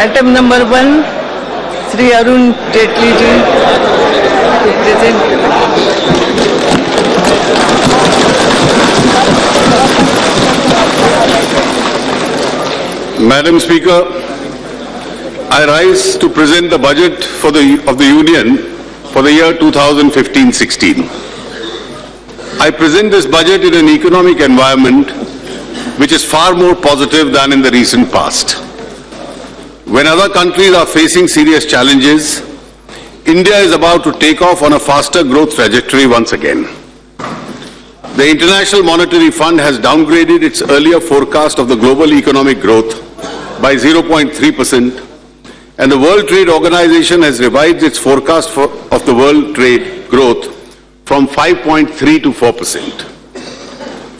Item number 1, Shri Arun Jaitley ji to present. Madam Speaker, I rise to present the budget of the Union for the year 2015-16. I present this budget in an economic environment which is far more positive than in the recent past. When other countries are facing serious challenges, India is about to take off on a faster growth trajectory once again. The International Monetary Fund has downgraded its earlier forecast of the global economic growth by 0.3%, and the World Trade Organization has revised its forecast of the world trade growth from 5.3 to 4%.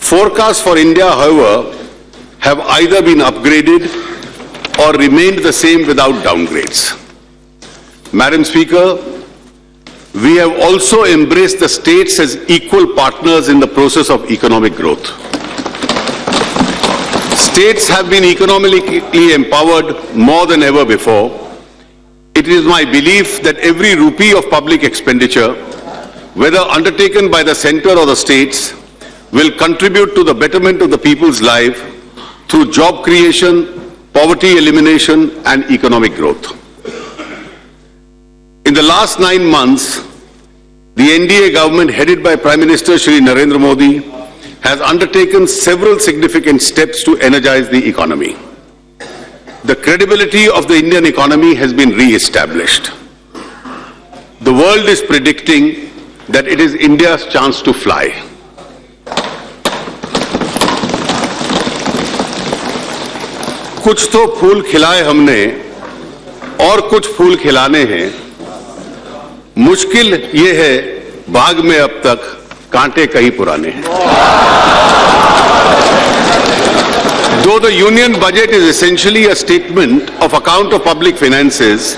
Forecasts for India, however, have either been upgraded or remained the same without downgrades. Madam Speaker, we have also embraced the states as equal partners in the process of economic growth. States have been economically empowered more than ever before. It is my belief that every rupee of public expenditure, whether undertaken by the centre or the states, will contribute to the betterment of the people's life through job creation, poverty elimination and economic growth. In the last 9 months, the NDA government headed by Prime Minister Shri Narendra Modi has undertaken several significant steps to energize the economy. The credibility of the Indian economy has been re-established. The world is predicting that it is India's chance to fly. कुछ तो फूल खिलाए हमने और कुछ फूल खिलाने हैं। मुश्किल ये है बाग में अब तक कांटे कहीं पुराने हैं। Though the union budget is essentially a statement of account of public finances,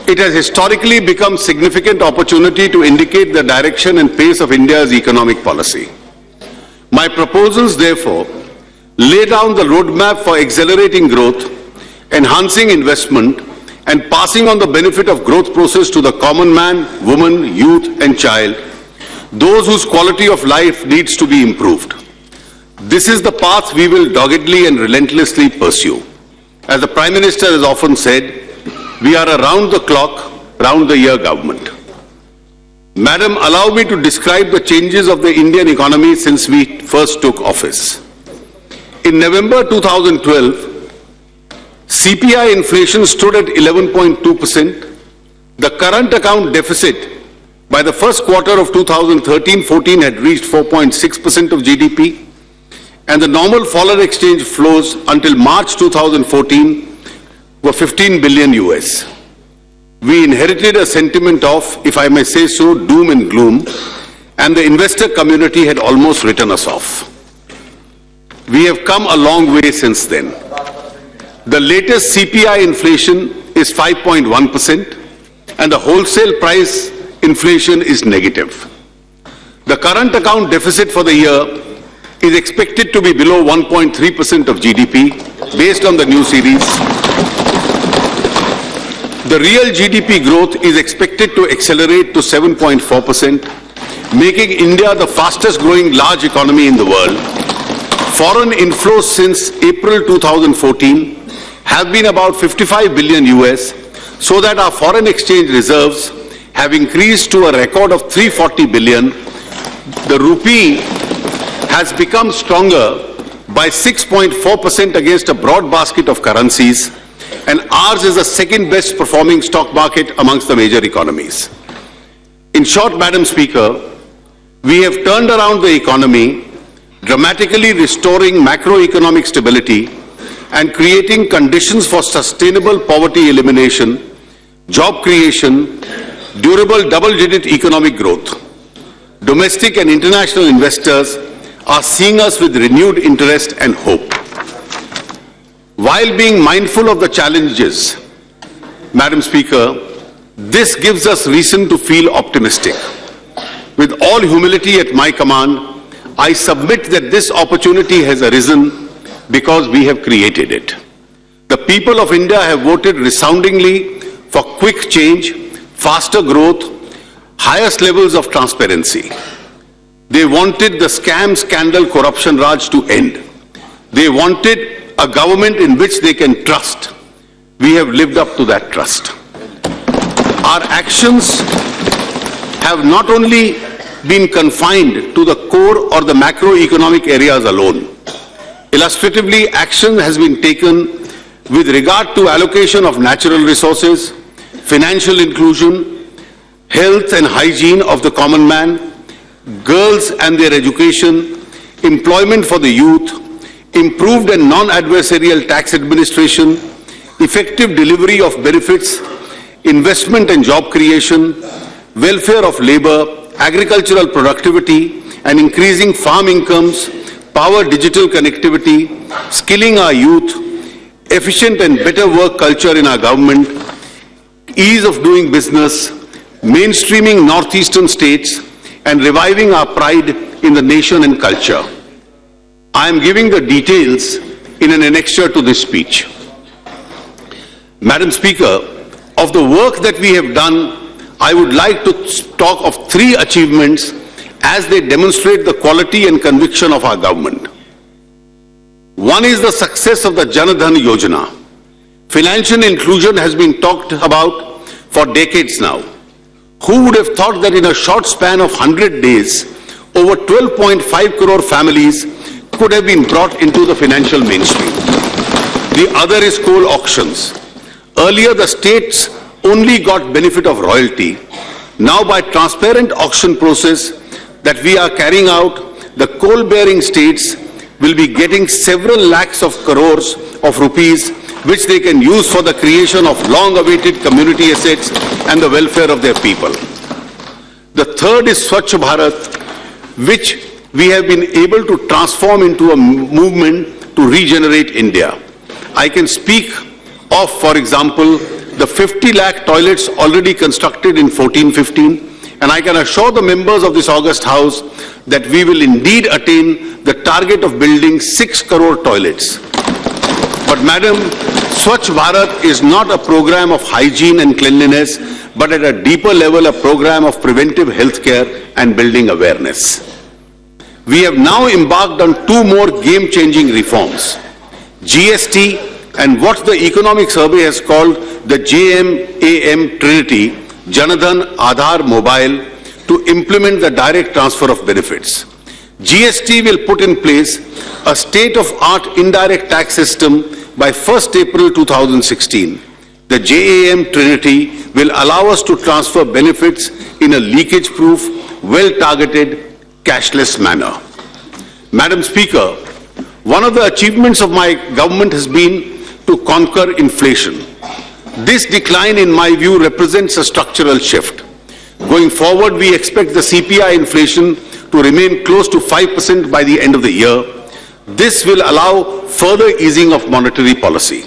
it has historically become a significant opportunity to indicate the direction and pace of India's economic policy. My proposals, therefore, lay down the roadmap for accelerating growth, enhancing investment, and passing on the benefit of growth process to the common man, woman, youth, and child, those whose quality of life needs to be improved. This is the path we will doggedly and relentlessly pursue. As the Prime Minister has often said, we are a round-the-clock, round-the-year government. Madam, allow me to describe the changes of the Indian economy since we first took office. In November 2012, CPI inflation stood at 11.2%. The current account deficit by the first quarter of 2013-14 had reached 4.6% of GDP, and the normal foreign exchange flows until March 2014 were 15 billion US. We inherited a sentiment of, if I may say so, doom and gloom, and the investor community had almost written us off. We have come a long way since then. The latest CPI inflation is 5.1% and the wholesale price inflation is negative. The current account deficit for the year is expected to be below 1.3% of GDP based on the new series. The real GDP growth is expected to accelerate to 7.4%, making India the fastest growing large economy in the world. Foreign inflows since April 2014 have been about 55 billion US, so that our foreign exchange reserves have increased to a record of 340 billion. The rupee has become stronger by 6.4% against a broad basket of currencies, and ours is the second best performing stock market amongst the major economies. In short, Madam Speaker, we have turned around the economy, dramatically restoring macroeconomic stability and creating conditions for sustainable poverty elimination, job creation, durable double-digit economic growth. Domestic and international investors are seeing us with renewed interest and hope. While being mindful of the challenges, Madam Speaker, this gives us reason to feel optimistic. With all humility at my command, I submit that this opportunity has arisen because we have created it. The The people of India have voted resoundingly for quick change, faster growth, highest levels of transparency. They wanted the scam, scandal, corruption Raj to end. They wanted a government in which they can trust. We have lived up to that trust. Our actions have not only been confined to the core or the macroeconomic areas alone. Illustratively, action has been taken with regard to allocation of natural resources, financial inclusion, health and hygiene of the common man, girls and their education, employment for the youth, improved and non-adversarial tax administration, effective delivery of benefits, investment and job creation, welfare of labor, agricultural productivity and increasing farm incomes, power digital connectivity, skilling our youth, efficient and better work culture in our government, ease of doing business, mainstreaming northeastern states, and reviving our pride in the nation and culture. I am giving the details in an annexure to this speech. Madam Speaker, of the work that we have done, I would like to talk of 3 achievements as they demonstrate the quality and conviction of our government. One is the success of the Jan Dhan Yojana. Financial inclusion has been talked about for decades now. Who would have thought that in a short span of 100 days, over 12.5 crore families could have been brought into the financial mainstream. The other is coal auctions. Earlier, the states only got benefit of royalty. Now, by transparent auction process that we are carrying out, the coal-bearing states will be getting several lakhs of crores of rupees which they can use for the creation of long-awaited community assets and the welfare of their people. The third is Swachh Bharat, which we have been able to transform into a movement to regenerate India. I can speak of, for example, the 50 lakh toilets already constructed in 14-15, and I can assure the members of this august house that we will indeed attain the target of building 6 crore toilets. But Madam, Swachh Bharat is not a program of hygiene and cleanliness, but at a deeper level, a program of preventive healthcare and building awareness. We have now embarked on 2 more game-changing reforms, GST and what the economic survey has called the JMAM Trinity, Janadhan Aadhaar Mobile, to implement the direct transfer of benefits. GST will put in place a state-of-art indirect tax system by 1st April 2016. The JAM Trinity will allow us to transfer benefits in a leakage-proof, well-targeted, cashless manner. Madam Speaker, one of the achievements of my government has been to conquer inflation. This decline, in my view, represents a structural shift. Going forward, we expect the CPI inflation to remain close to 5% by the end of the year. This will allow further easing of monetary policy.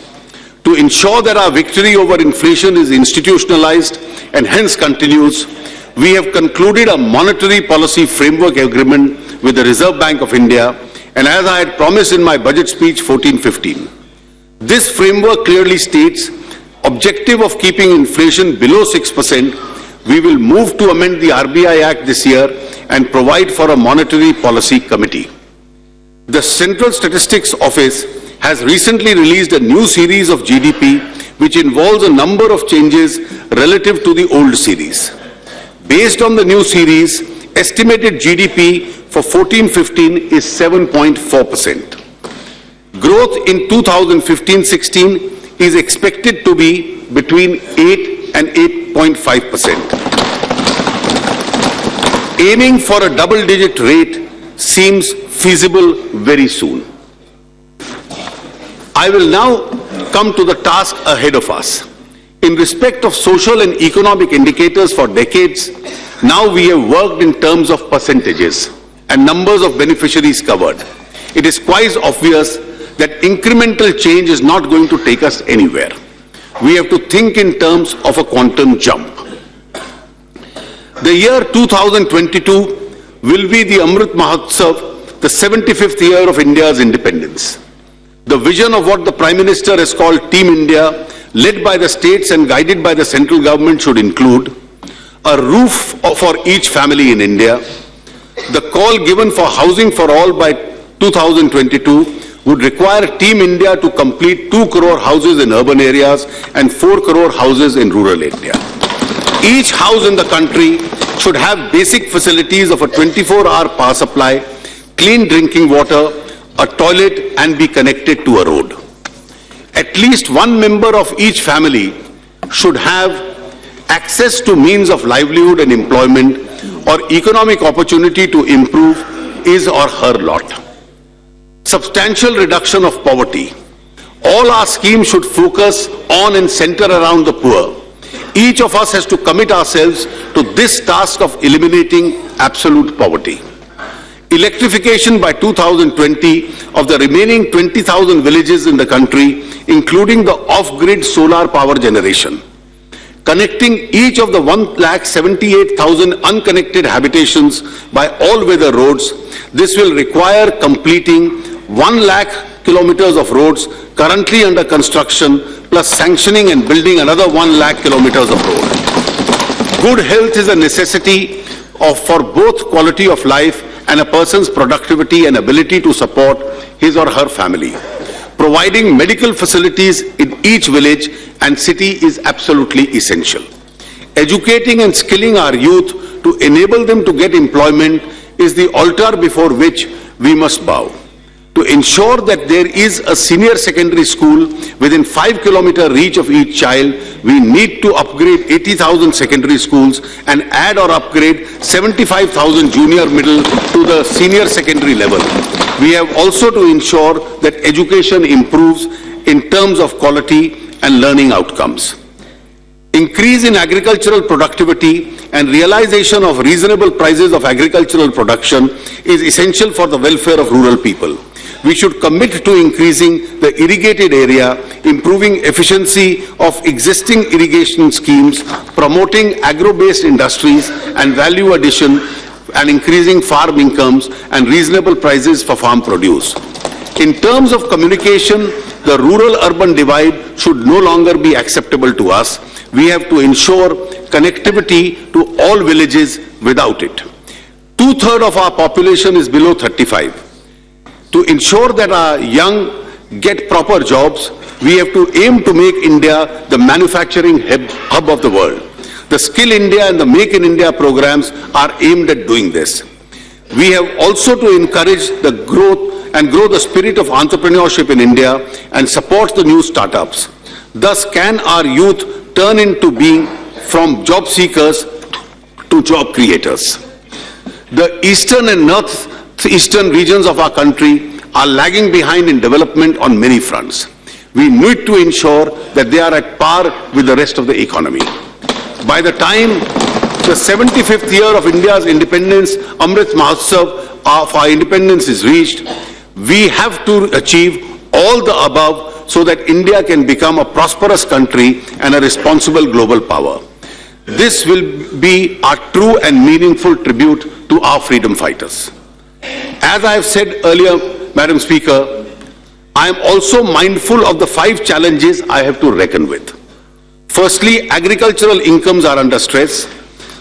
To ensure that our victory over inflation is institutionalized and hence continues, we have concluded a monetary policy framework agreement with the Reserve Bank of India, and as I had promised in my budget speech 14-15. This framework clearly states objective of keeping inflation below 6%. We will move to amend the RBI Act this year and provide for a monetary policy committee. The Central Statistics Office has recently released a new series of GDP which involves a number of changes relative to the old series. Based on the new series, estimated GDP for 14-15 is 7.4%. Growth in 2015-16 is expected to be between 8 and 8.5%. Aiming for a double-digit rate seems feasible very soon. I will now come to the task ahead of us. In respect of social and economic indicators for decades, now we have worked in terms of percentages and numbers of beneficiaries covered. It is quite obvious that incremental change is not going to take us anywhere. We have to think in terms of a quantum jump. The year 2022 will be the Amrit Mahotsav, the 75th year of India's independence. The vision of what the Prime Minister has called Team India, led by the states and guided by the central government, should include a roof for each family in India. The call given for housing for all by 2022 would require Team India to complete 2 crore houses in urban areas and 4 crore houses in rural India. Each house in the country should have basic facilities of a 24-hour power supply, clean drinking water, a toilet, and be connected to a road. At least one member of each family should have access to means of livelihood and employment or economic opportunity to improve his or her lot. Substantial reduction of poverty. All our schemes should focus on and center around the poor. Each of us has to commit ourselves to this task of eliminating absolute poverty. Electrification by 2020 of the remaining 20,000 villages in the country, including the off-grid solar power generation. Connecting each of the 178,000 unconnected habitations by all-weather roads. This will require completing 1 lakh kilometers of roads currently under construction, plus sanctioning and building another 1 lakh kilometers of road. Good health is a necessity for both quality of life and a person's productivity and ability to support his or her family. Providing medical facilities in each village and city is absolutely essential. Educating and skilling our youth to enable them to get employment is the altar before which we must bow. To ensure that there is a senior secondary school within 5-kilometer reach of each child, we need to upgrade 80,000 secondary schools and add or upgrade 75,000 junior middle to the senior secondary level. We have also to ensure that education improves in terms of quality and learning outcomes. Increase in agricultural productivity and realization of reasonable prices of agricultural production is essential for the welfare of rural people. We should commit to increasing the irrigated area, improving efficiency of existing irrigation schemes, promoting agro-based industries and value addition, and increasing farm incomes and reasonable prices for farm produce. In terms of communication, the rural-urban divide should no longer be acceptable to us. We have to ensure connectivity to all villages without it. 2/3 of our population is below 35. To ensure that our young get proper jobs, we have to aim to make India the manufacturing hub of the world. The Skill India and the Make in India programs are aimed at doing this. We have also to encourage the growth and grow the spirit of entrepreneurship in India and support the new startups. Thus can our youth turn into being from job seekers to job creators. The eastern and northeastern regions of our country are lagging behind in development on many fronts. We need to ensure that they are at par with the rest of the economy. By the time the 75th year of India's independence, Amrit Mahotsav of our independence is reached, we have to achieve all the above so that India can become a prosperous country and a responsible global power. This will be our true and meaningful tribute to our freedom fighters. As I have said earlier, Madam Speaker, I am also mindful of the 5 challenges I have to reckon with. Firstly, agricultural incomes are under stress.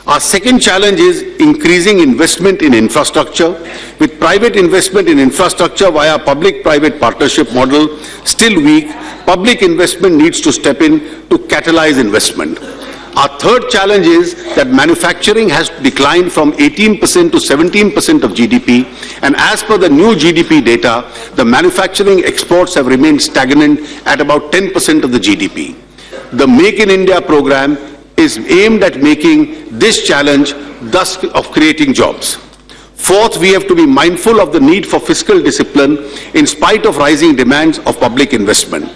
Our second challenge is increasing investment in infrastructure. With private investment in infrastructure via public-private partnership model still weak, public investment needs to step in to catalyze investment. Our third challenge is that manufacturing has declined from 18% to 17% of GDP, and as per the new GDP data, the manufacturing exports have remained stagnant at about 10% of the GDP. The Make in India program is aimed at making this challenge, thus of creating jobs. Fourth, we have to be mindful of the need for fiscal discipline in spite of rising demands of public investment.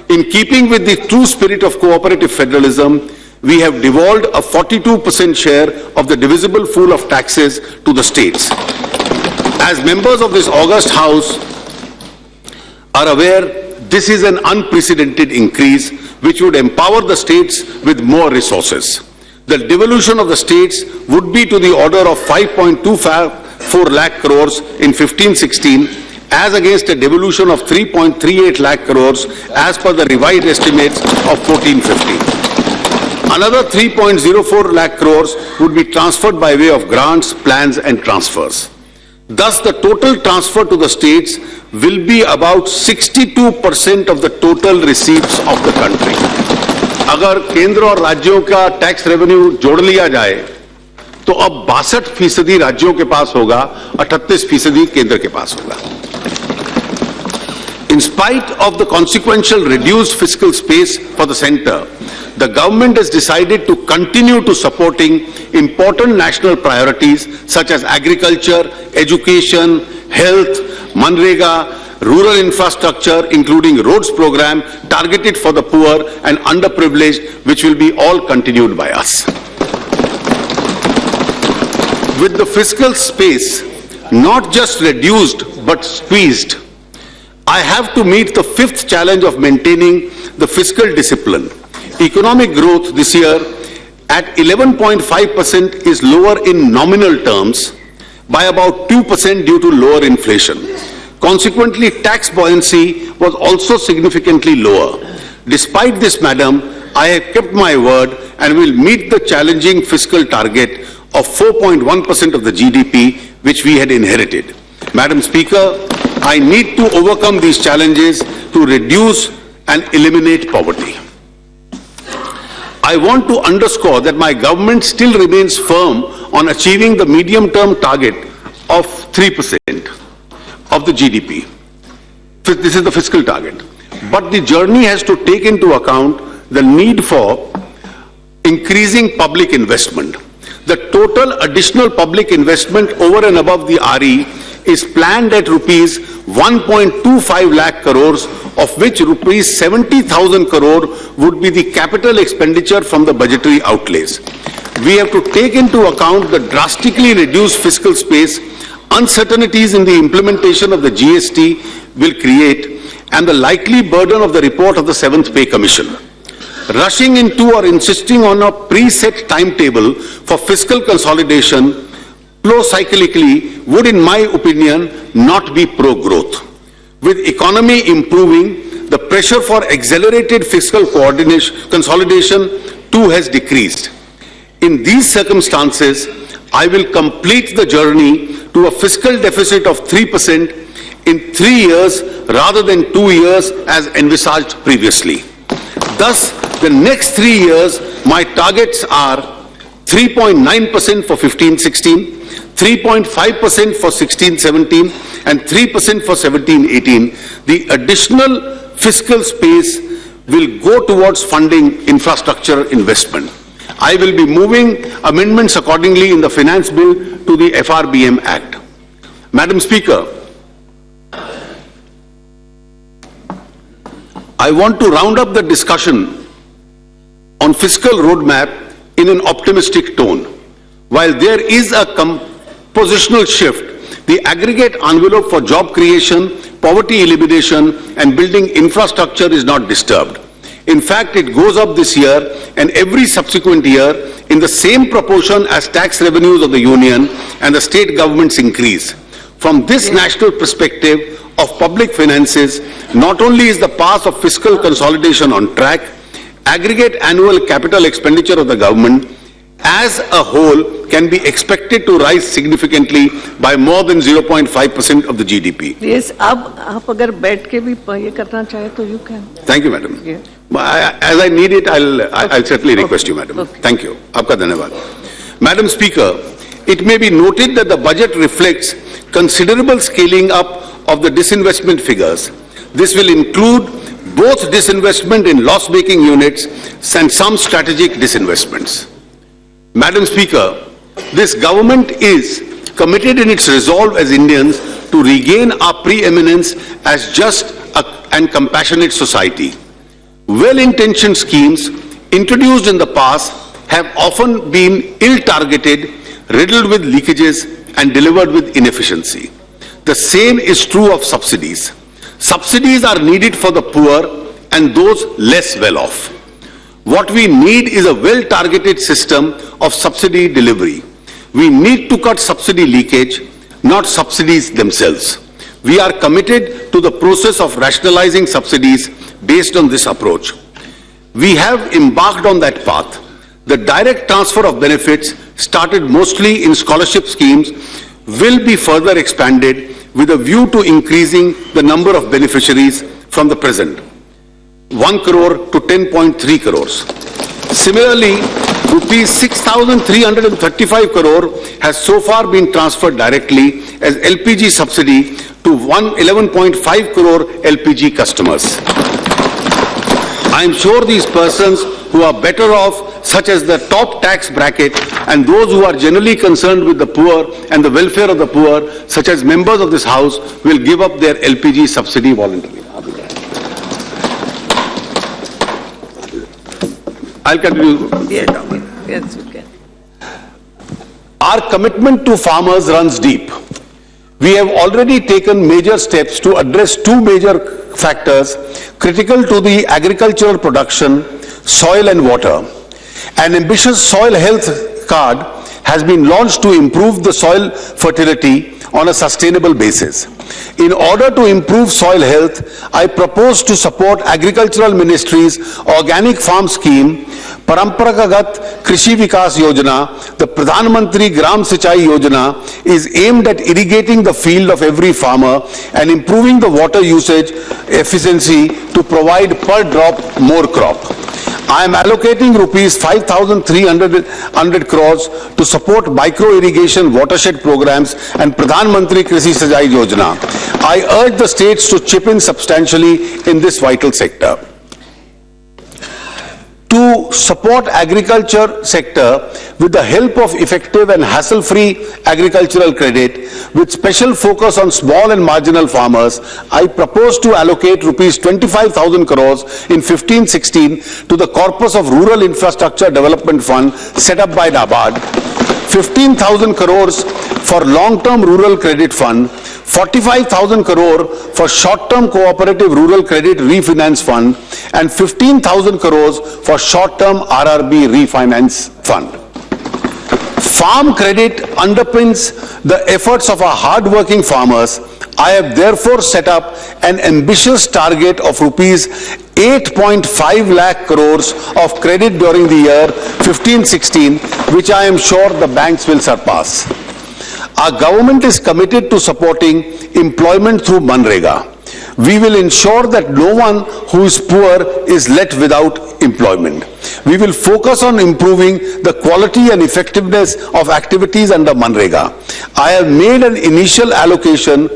In keeping with the true spirit of cooperative federalism, we have devolved a 42% share of the divisible pool of taxes to the states. As members of this august House are aware, this is an unprecedented increase which would empower the states with more resources. The devolution of the states would be to the order of 5.24 lakh crores in 15-16 as against a devolution of 3.38 lakh crores as per the revised estimates of 1450. Another 3.04 lakh crores would be transferred by way of grants, plans and transfers. Thus, the total transfer to the states will be about 62% of the total receipts of the country. अगर केंद्र और राज्यों का tax revenue जोड़ लिया जाए, तो अब 62% राज्यों के पास होगा, 38% केंद्र के पास होगा. In spite of the consequential reduced fiscal space for the centre, the government has decided to continue to supporting important national priorities such as agriculture, education, health, Manrega, rural infrastructure, including roads program targeted for the poor and underprivileged, which will be all continued by us. With the fiscal space not just reduced but squeezed, I have to meet the fifth challenge of maintaining the fiscal discipline. Economic growth this year at 11.5% is lower in nominal terms by about 2% due to lower inflation. Consequently, tax buoyancy was also significantly lower. Despite this, madam, I have kept my word and will meet the challenging fiscal target of 4.1% of the GDP which we had inherited. Madam Speaker, I need to overcome these challenges to reduce and eliminate poverty. I want to underscore that my government still remains firm on achieving the medium-term target of 3% of the GDP. This is the fiscal target. But the journey has to take into account the need for increasing public investment. The total additional public investment over and above the RE is planned at rupees 1.25 lakh crores, of which rupees 70,000 crore would be the capital expenditure from the budgetary outlays. We have to take into account the drastically reduced fiscal space, uncertainties in the implementation of the GST will create, and the likely burden of the report of the 7th Pay Commission. Rushing into or insisting on a preset timetable for fiscal consolidation pro-cyclically would, in my opinion, not be pro-growth. With economy improving, the pressure for accelerated fiscal consolidation too has decreased. In these circumstances, I will complete the journey to a fiscal deficit of 3% in 3 years rather than 2 years as envisaged previously. Thus, the next 3 years, my targets are 3.9% for 15-16, 3.5% for 16-17 and 3% for 17-18. The additional fiscal space will go towards funding infrastructure investment. I will be moving amendments accordingly in the Finance Bill to the FRBM Act. Madam Speaker, I want to round up the discussion on fiscal roadmap in an optimistic tone. While there is a positional shift, the aggregate envelope for job creation, poverty elimination and building infrastructure is not disturbed. In fact, it goes up this year and every subsequent year in the same proportion as tax revenues of the union and the state governments increase. From this national perspective of public finances, not only is the path of fiscal consolidation on track, aggregate annual capital expenditure of the government as a whole can be expected to rise significantly by more than 0.5% of the GDP. Yes, अब आप अगर बैठ के भी ये करना चाहे तो you can. Thank you, madam. Yeah. As I need it, I'll certainly request you, madam. Okay. Thank you. Aapka dhanyavad. Madam Speaker, it may be noted that the budget reflects considerable scaling up of the disinvestment figures. This will include both disinvestment in loss-making units and some strategic disinvestments. Madam Speaker, this government is committed in its resolve as Indians to regain our preeminence as just and compassionate society. Well-intentioned schemes introduced in the past have often been ill-targeted, riddled with leakages and delivered with inefficiency. The same is true of subsidies. Subsidies are needed for the poor and those less well off. What we need is a well-targeted system of subsidy delivery. We need to cut subsidy leakage, not subsidies themselves. We are committed to the process of rationalizing subsidies based on this approach. We have embarked on that path. The direct transfer of benefits, started mostly in scholarship schemes, will be further expanded with a view to increasing the number of beneficiaries from the present 1 crore to 10.3 crores. Similarly, rupees 6,335 crore has so far been transferred directly as LPG subsidy to 11.5 crore LPG customers. I am sure these persons who are better off, such as the top tax bracket, and those who are generally concerned with the poor and the welfare of the poor, such as members of this House, will give up their LPG subsidy voluntarily. I'll continue. Yes, you can. Our commitment to farmers runs deep. We have already taken major steps to address two major factors critical to the agricultural production: soil and water. An ambitious soil health card has been launched to improve the soil fertility on a sustainable basis. In order to improve soil health, I propose to support Agricultural Ministry's organic farm scheme, Paramparagagat Krishi Vikas Yojana. The Pradhan Mantri Gram Sinchai Yojana is aimed at irrigating the field of every farmer and improving the water usage efficiency to provide per drop more crop. I am allocating rupees 5,300 crores to support micro-irrigation watershed programs and Pradhan Mantri Krishi Sinchai Yojana. I urge the states to chip in substantially in this vital sector. To support agriculture sector with the help of effective and hassle-free agricultural credit with special focus on small and marginal farmers, I propose to allocate rupees 25,000 crores in 15-16 to the corpus of Rural Infrastructure Development Fund set up by NABARD, 15,000 crores for Long-Term Rural Credit Fund, 45,000 crore for Short-Term Cooperative Rural Credit Refinance Fund, and 15,000 crores for Short-Term RRB Refinance Fund. Farm credit underpins the efforts of our hard-working farmers. I have therefore set up an ambitious target of rupees 8.5 lakh crores of credit during the year 15-16, which I am sure the banks will surpass. Our government is committed to supporting employment through Manrega. We will ensure that no one who is poor is left without employment. We will focus on improving the quality and effectiveness of activities under Manrega. I have made an initial allocation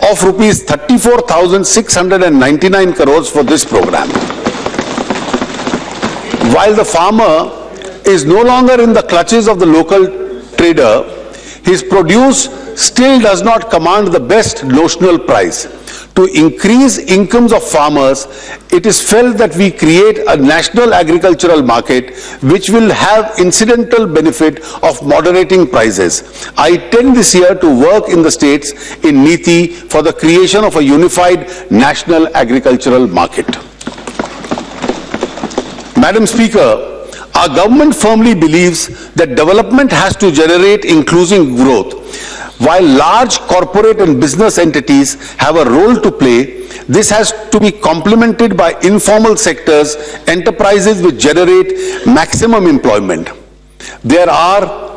of rupees 34,699 crores for this program. While the farmer is no longer in the clutches of the local trader, his produce still does not command the best notional price. To increase incomes of farmers, it is felt that we create a national agricultural market which will have incidental benefit of moderating prices. I intend this year to work in the states in NITI for the creation of a unified national agricultural market. Madam Speaker, our government firmly believes that development has to generate inclusive growth. While large corporate and business entities have a role to play, this has to be complemented by informal sectors, enterprises which generate maximum employment. There are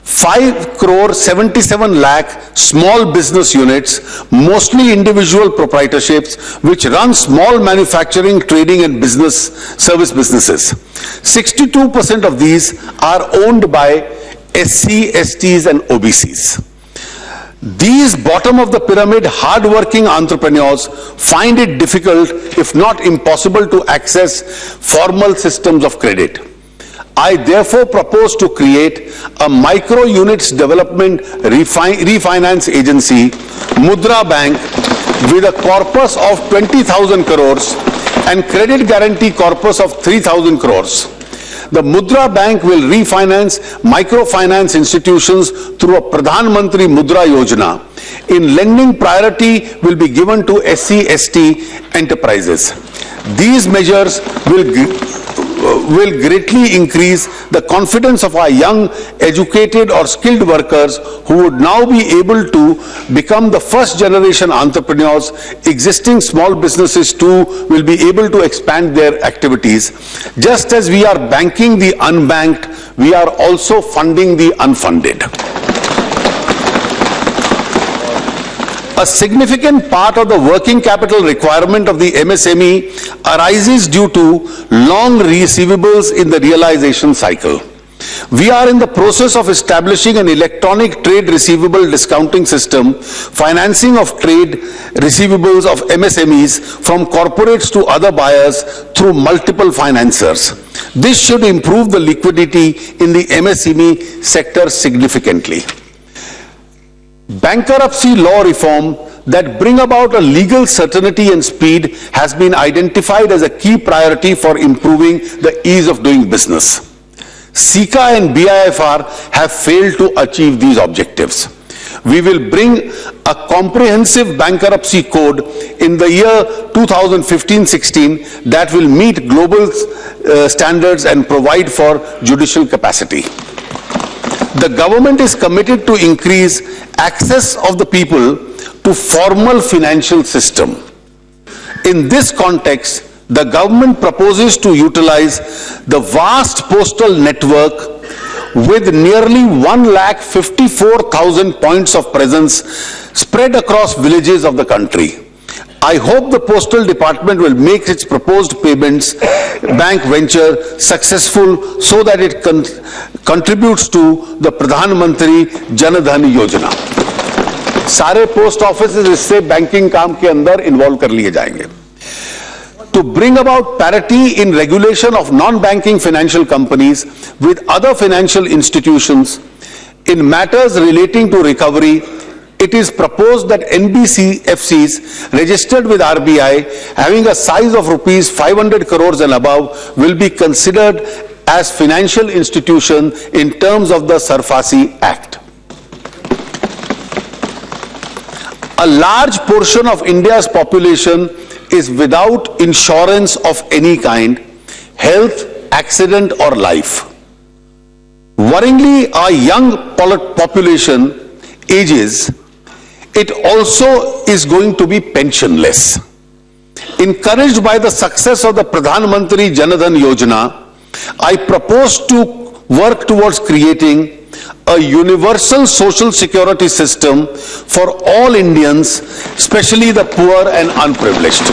5 crore 77 lakh small business units, mostly individual proprietorships, which run small manufacturing, trading and business service businesses. 62% of these are owned by SC, STs and OBCs. These bottom of the pyramid hard-working entrepreneurs find it difficult, if not impossible, to access formal systems of credit. I therefore propose to create a micro units development refinance agency, Mudra Bank, with a corpus of 20,000 crores and credit guarantee corpus of 3,000 crores. The Mudra Bank will refinance microfinance institutions through a Pradhan Mantri Mudra Yojana. In lending, priority will be given to SC, ST enterprises. These measures will greatly increase the confidence of our young, educated or skilled workers who would now be able to become the first generation entrepreneurs. Existing small businesses too will be able to expand their activities. Just as we are banking the unbanked, we are also funding the unfunded. A significant part of the working capital requirement of the MSME arises due to long receivables in the realization cycle. We are in the process of establishing an electronic trade receivable discounting system, financing of trade receivables of MSMEs from corporates to other buyers through multiple financiers. This should improve the liquidity in the MSME sector significantly. Bankruptcy law reform that bring about a legal certainty and speed has been identified as a key priority for improving the ease of doing business. SICA and BIFR have failed to achieve these objectives. We will bring a comprehensive bankruptcy code in the year 2015-16 that will meet global standards and provide for judicial capacity. The government is committed to increase access of the people to formal financial system. In this context, the government proposes to utilize the vast postal network with nearly 1,54,000 points of presence spread across villages of the country. I hope the postal department will make its proposed payments bank venture successful so that it contributes to the Pradhan Mantri Jan Dhan Yojana. सारे post offices इससे banking काम के अंदर involve कर लिए जाएंगे. To bring about parity in regulation of non-banking financial companies with other financial institutions in matters relating to recovery, it is proposed that NBFCs registered with RBI having a size of rupees 500 crores and above will be considered as financial institution in terms of the Sarfasi Act. A large portion of India's population is without insurance of any kind, health, accident or life. Worryingly, our young population ages, it also is going to be pensionless. Encouraged by the success of the Pradhan Mantri Jan Dhan Yojana, I propose to work towards creating a universal social security system for all Indians, especially the poor and unprivileged.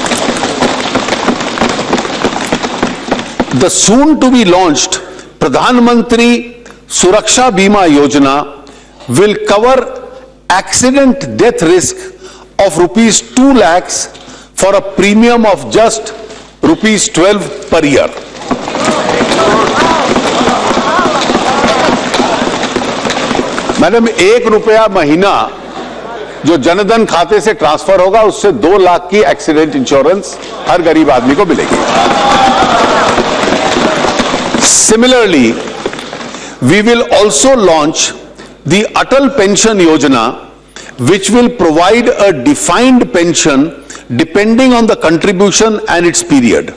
The soon to be launched Pradhan Mantri Suraksha Bima Yojana will cover accident death risk of rupees 2 lakhs for a premium of just rupees 12 per year. Madam, 1 रुपया महीना जो जनधन खाते से transfer होगा उससे 2 लाख की accident insurance हर गरीब आदमी को मिलेगी. Similarly, we will also launch the Atal Pension Yojana, which will provide a defined pension depending on the contribution and its period.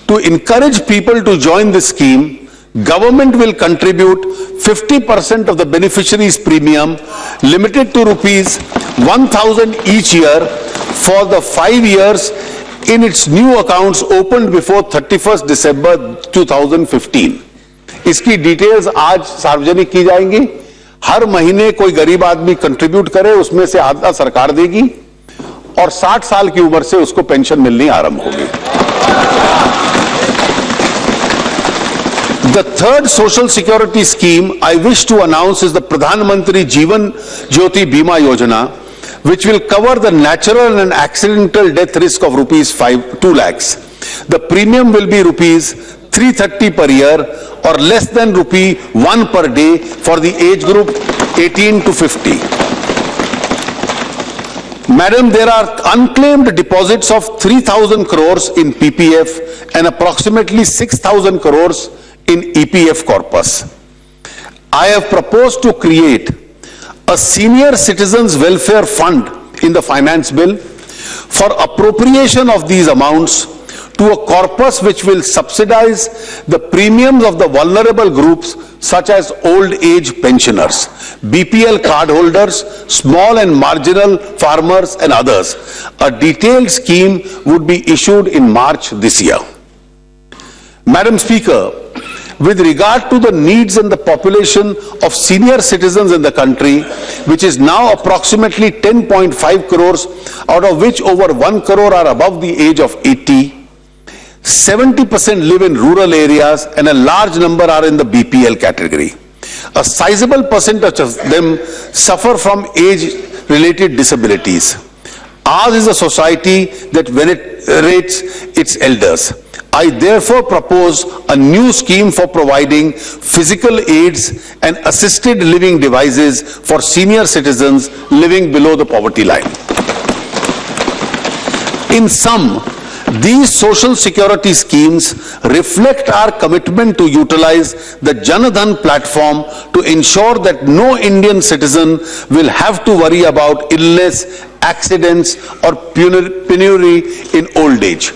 To encourage people to join this scheme, government will contribute 50% of the beneficiaries' premium, limited to rupees 1,000 each year for the 5 years in its new accounts opened before 31st December 2015. इसकी details आज सार्वजनिक की जाएंगी. हर महीने कोई गरीब आदमी contribute करे, उसमें से आधा सरकार देगी और 60 साल की उम्र से उसको पेंशन मिलनी आरंभ होगी. The third social security scheme I wish to announce is the Pradhan Mantri Jeevan Jyoti Bima Yojana, which will cover the natural and accidental death risk of rupees 2 lakhs. The premium will be rupees 330 per year or less than rupee 1 per day for the age group 18 to 50. Madam, there are unclaimed deposits of 3,000 crores in PPF and approximately 6,000 crores in EPF corpus. I have proposed to create a senior citizens welfare fund in the finance bill for appropriation of these amounts to a corpus which will subsidize the premiums of the vulnerable groups such as old age pensioners, BPL cardholders, small and marginal farmers and others. A detailed scheme would be issued in March this year. Madam Speaker, with regard to the needs and the population of senior citizens in the country, which is now approximately 10.5 crores, out of which over 1 crore are above the age of 80, 70% live in rural areas and a large number are in the BPL category. A sizable percentage of them suffer from age-related disabilities. Ours is a society that venerates its elders. I therefore propose a new scheme for providing physical aids and assisted living devices for senior citizens living below the poverty line. In sum, these social security schemes reflect our commitment to utilize the Jan Dhan platform to ensure that no Indian citizen will have to worry about illness, accidents or penury in old age.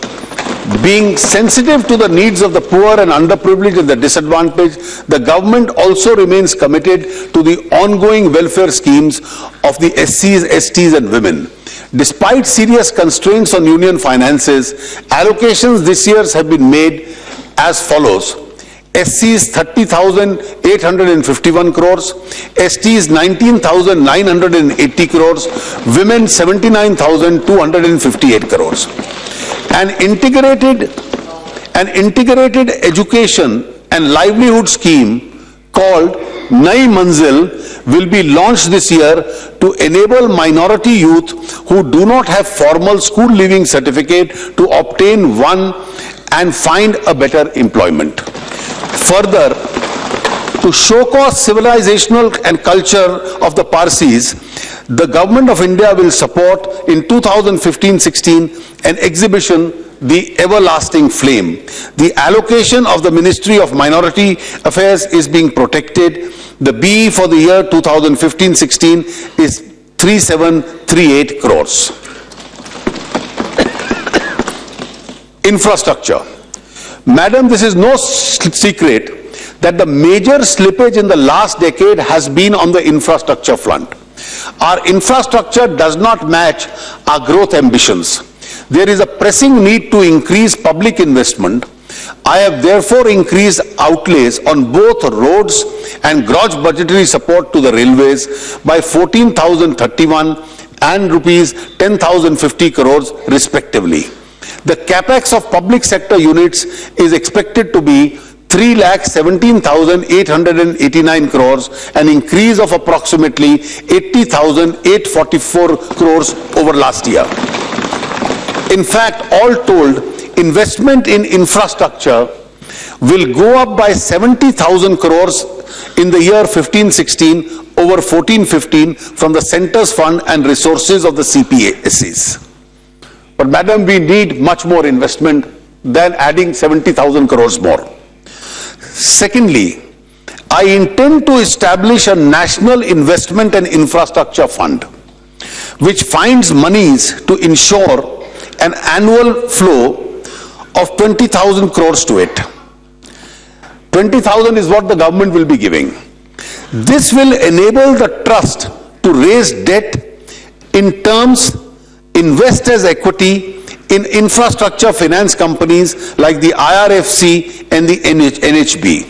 Being sensitive to the needs of the poor and underprivileged and the disadvantaged, the government also remains committed to the ongoing welfare schemes of the SCs, STs and women. Despite serious constraints on union finances, allocations this year have been made as follows. SCs 30,851 crores, STs 19,980 crores, women 79,258 crores. An integrated education and livelihood scheme called Nai Manzil will be launched this year to enable minority youth who do not have formal school leaving certificate to obtain one and find a better employment. Further, to show cause civilizational and culture of the Parsis, the Government of India will support in 2015-16 an exhibition, The Everlasting Flame. The allocation of the Ministry of Minority Affairs is being protected. The BE for the year 2015-16 is 3738 crores. Infrastructure. Madam, this is no secret that the major slippage in the last decade has been on the infrastructure front. Our infrastructure does not match our growth ambitions. There is a pressing need to increase public investment. I have therefore increased outlays on both roads and gross budgetary support to the railways by 14,031 and rupees 10,050 crores respectively. The capex of public sector units is expected to be 3,17,889 crores, an increase of approximately 80,844 crores over last year. In fact, all told, investment in infrastructure will go up by 70,000 crores in the year 15-16 over 14-15 from the Centre's fund and resources of the CPSEs. But madam, we need much more investment than adding 70,000 crores more. Secondly, I intend to establish a national investment and infrastructure fund, which finds monies to ensure an annual flow of 20,000 crores to it. 20,000 is what the government will be giving. This will enable the trust to raise debt in terms, invest as equity in infrastructure finance companies like the IRFC and the NHB.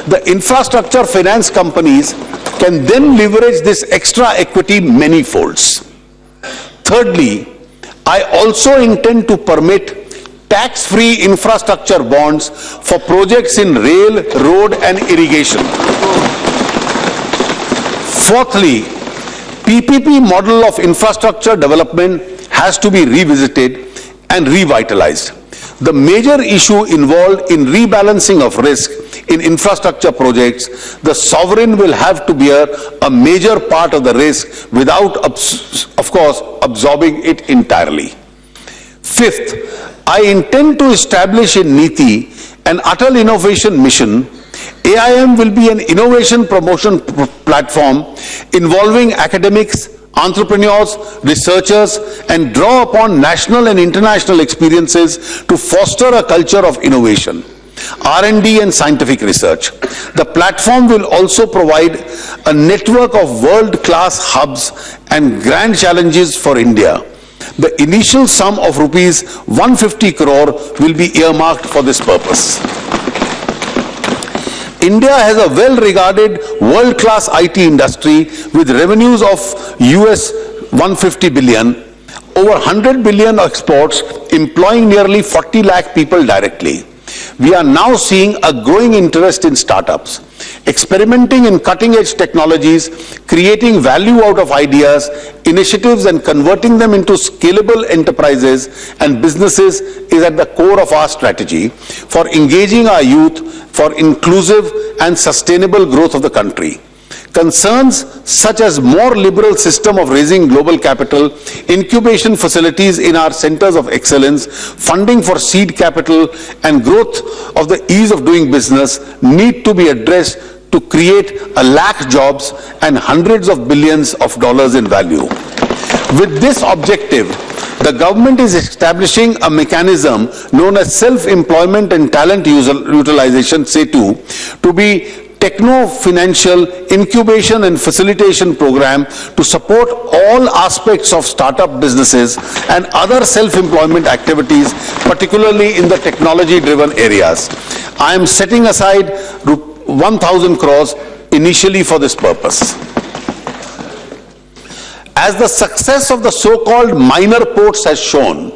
The infrastructure finance companies can then leverage this extra equity many folds. Thirdly, I also intend to permit tax-free infrastructure bonds for projects in rail, road and irrigation. Fourthly, PPP model of infrastructure development has to be revisited and revitalized. The major issue involved in rebalancing of risk in infrastructure projects, the sovereign will have to bear a major part of the risk without, of course, absorbing it entirely. Fifth, I intend to establish in NITI an Atal Innovation Mission. AIM will be an innovation promotion platform involving academics, entrepreneurs, researchers, and draw upon national and international experiences to foster a culture of innovation, R&D and scientific research. The platform will also provide a network of world-class hubs and grand challenges for India. The initial sum of rupees 150 crore will be earmarked for this purpose. India has a well-regarded world-class IT industry with revenues of US 150 billion, over 100 billion exports, employing nearly 40 lakh people directly. We are now seeing a growing interest in startups, experimenting in cutting-edge technologies, creating value out of ideas, initiatives, and converting them into scalable enterprises and businesses is at the core of our strategy for engaging our youth for inclusive and sustainable growth of the country. Concerns such as more liberal system of raising global capital, incubation facilities in our centers of excellence, funding for seed capital, and growth of the ease of doing business need to be addressed to create 1 lakh jobs and hundreds of billions of dollars in value. With this objective, the government is establishing a mechanism known as Self-Employment and Talent Utilization, SETU, to be techno-financial incubation and facilitation program to support all aspects of startup businesses and other self-employment activities, particularly in the technology-driven areas. I am setting aside 1,000 crores initially for this purpose. As the success of the so-called minor ports has shown,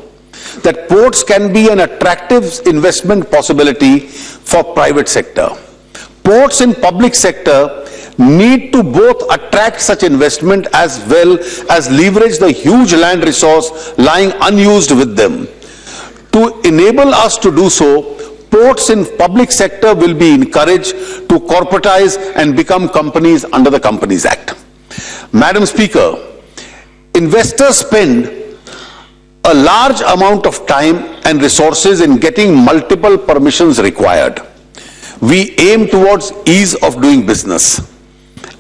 that ports can be an attractive investment possibility for private sector. Ports in public sector need to both attract such investment as well as leverage the huge land resource lying unused with them. To enable us to do so, ports in public sector will be encouraged to corporatize and become companies under the Companies Act. Madam Speaker, investors spend a large amount of time and resources in getting multiple permissions required. We aim towards ease of doing business.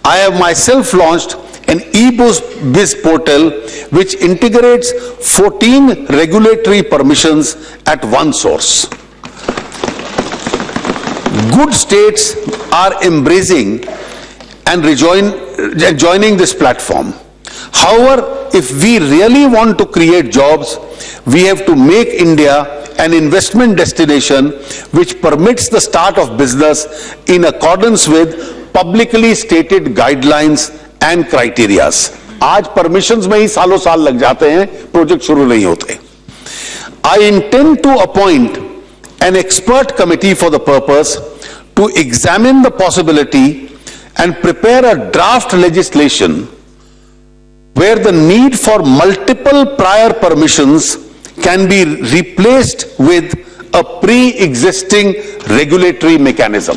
I have myself launched an e-biz portal which integrates 14 regulatory permissions at one source. Good states are embracing and joining this platform. However, if we really want to create jobs, we have to make India an investment destination which permits the start of business in accordance with publicly stated guidelines and criteria. आज permissions में ही सालों साल लग जाते हैं, project शुरू नहीं होते. I intend to appoint an expert committee for the purpose to examine the possibility and prepare a draft legislation where the need for multiple prior permissions can be replaced with a pre-existing regulatory mechanism.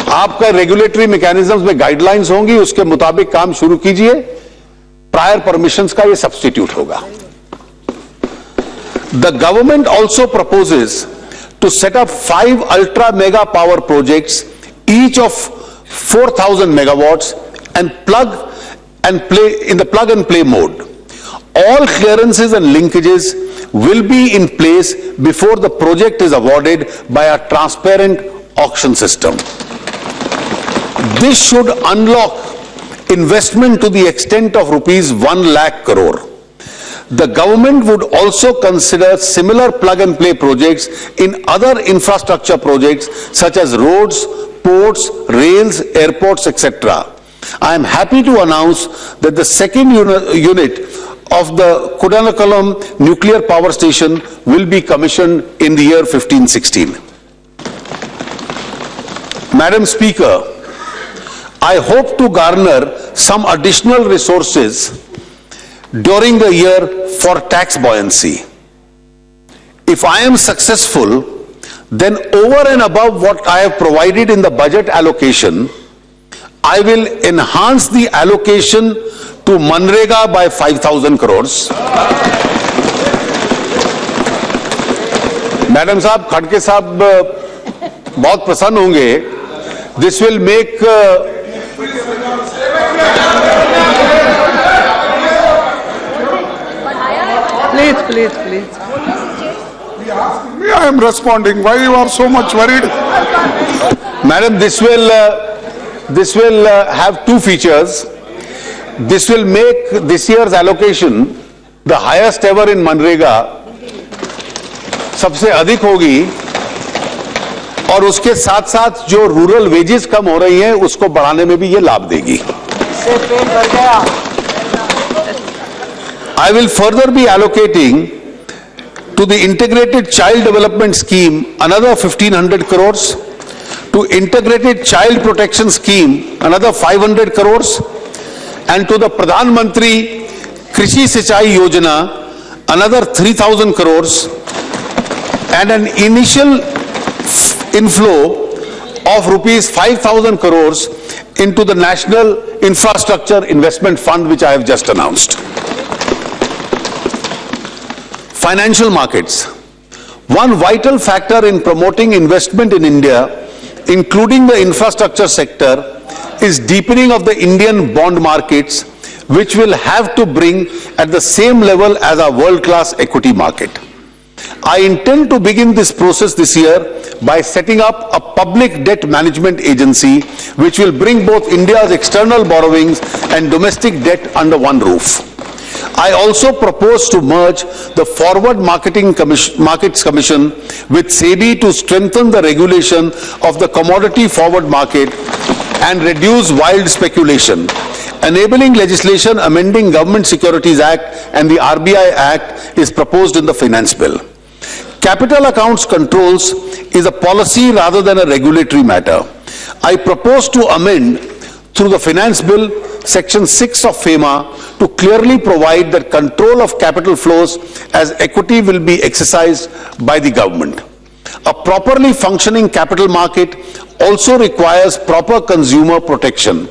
आपका regulatory mechanisms में guidelines होंगी, उसके मुताबिक काम शुरू कीजिए, prior permissions का ये substitute होगा. The government also proposes to set up 5 ultra mega power projects, each of 4,000 megawatts, and in the plug and play mode. All clearances and linkages will be in place before the project is awarded by a transparent auction system. This should unlock investment to the extent of rupees 1 lakh crore. The government would also consider similar plug and play projects in other infrastructure projects such as roads, ports, rails, airports, etc. I am happy to announce that the second unit of the Kudanakalam nuclear power station will be commissioned in the year 15-16. Madam Speaker, I hope to garner some additional resources during the year for tax buoyancy. If I am successful, then over and above what I have provided in the budget allocation, I will enhance the allocation to Manrega by 5,000 crores. Madam Saab, Khadke Saab बहुत प्रसन्न होंगे. This will make please. I am responding. Why you are so much worried? Madam, this will have two features. This will make this year's allocation the highest ever in Manrega, सबसे अधिक होगी, और उसके साथ साथ जो रूरल वेजेस कम हो रही हैं उसको बढ़ाने में भी ये लाभ देगी. I will further be allocating to the integrated child development scheme another 1500 crores, to integrated child protection scheme another 500 crores, and to the Pradhan Mantri Krishi Sinchai Yojana another 3000 crores, and an initial inflow of rupees 5000 crores into the National Infrastructure Investment Fund, which I have just announced. Financial markets. One vital factor in promoting investment in India, including the infrastructure sector, is deepening of the Indian bond markets, which will have to bring at the same level as our world-class equity market. I intend to begin this process this year by setting up a public debt management agency which will bring both India's external borrowings and domestic debt under one roof. I also propose to merge the Forward Markets Commission with SEBI to strengthen the regulation of the commodity forward market and reduce wild speculation. Enabling legislation amending Government Securities Act and the RBI Act is proposed in the Finance Bill. Capital accounts controls is a policy rather than a regulatory matter. I propose to amend through the Finance Bill Section 6 of FEMA to clearly provide that control of capital flows as equity will be exercised by the government. A properly functioning capital market also requires proper consumer protection.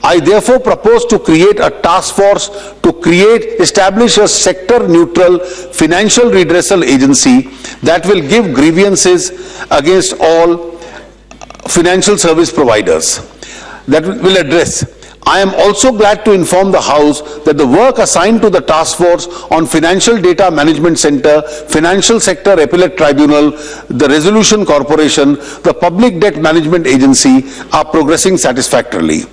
I therefore propose to create a task force to establish a sector-neutral financial redressal agency that will give grievances against all financial service providers that will address. I am also glad to inform the House that the work assigned to the Task Force on Financial Data Management Center, Financial Sector Appellate Tribunal, the Resolution Corporation, the Public Debt Management Agency are progressing satisfactorily.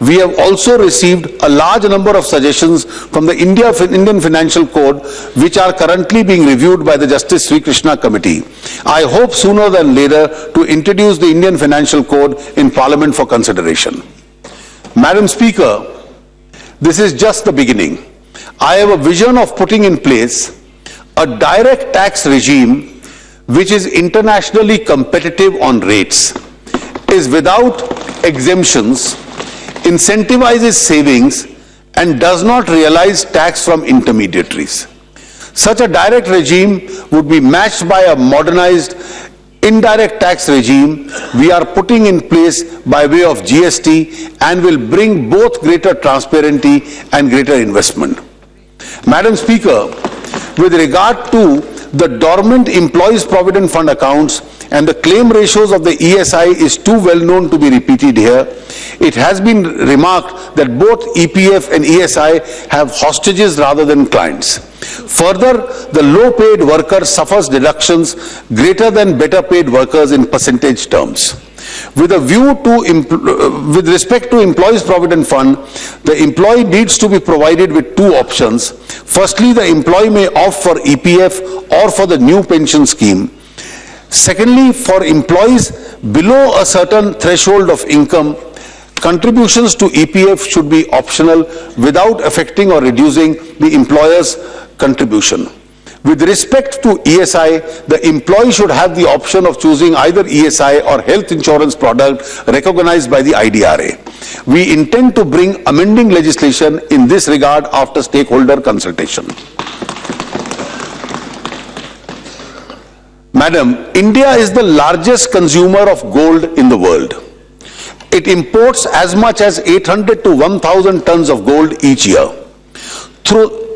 We have also received a large number of suggestions from the Indian Financial Code, which are currently being reviewed by the Justice Sri Krishna Committee. I hope sooner than later to introduce the Indian Financial Code in Parliament for consideration. Madam Speaker, this is just the beginning. I have a vision of putting in place a direct tax regime which is internationally competitive on rates, is without exemptions, incentivizes savings, and does not realize tax from intermediaries. Such a direct regime would be matched by a modernized indirect tax regime we are putting in place by way of GST and will bring both greater transparency and greater investment. Madam Speaker, with regard to the dormant Employees Provident Fund accounts and the claim ratios of the ESI is too well known to be repeated here, it has been remarked that both EPF and ESI have hostages rather than clients. Further, the low-paid worker suffers deductions greater than better-paid workers in percentage terms. With respect to Employees Provident Fund, the employee needs to be provided with two options. Firstly, the employee may opt for EPF or for the new pension scheme. Secondly, for employees below a certain threshold of income, contributions to EPF should be optional without affecting or reducing the employer's contribution. With respect to ESI, the employee should have the option of choosing either ESI or health insurance product recognized by the IDRA. We intend to bring amending legislation in this regard after stakeholder consultation. Madam, India is the largest consumer of gold in the world. It imports as much as 800 to 1,000 tons of gold each year.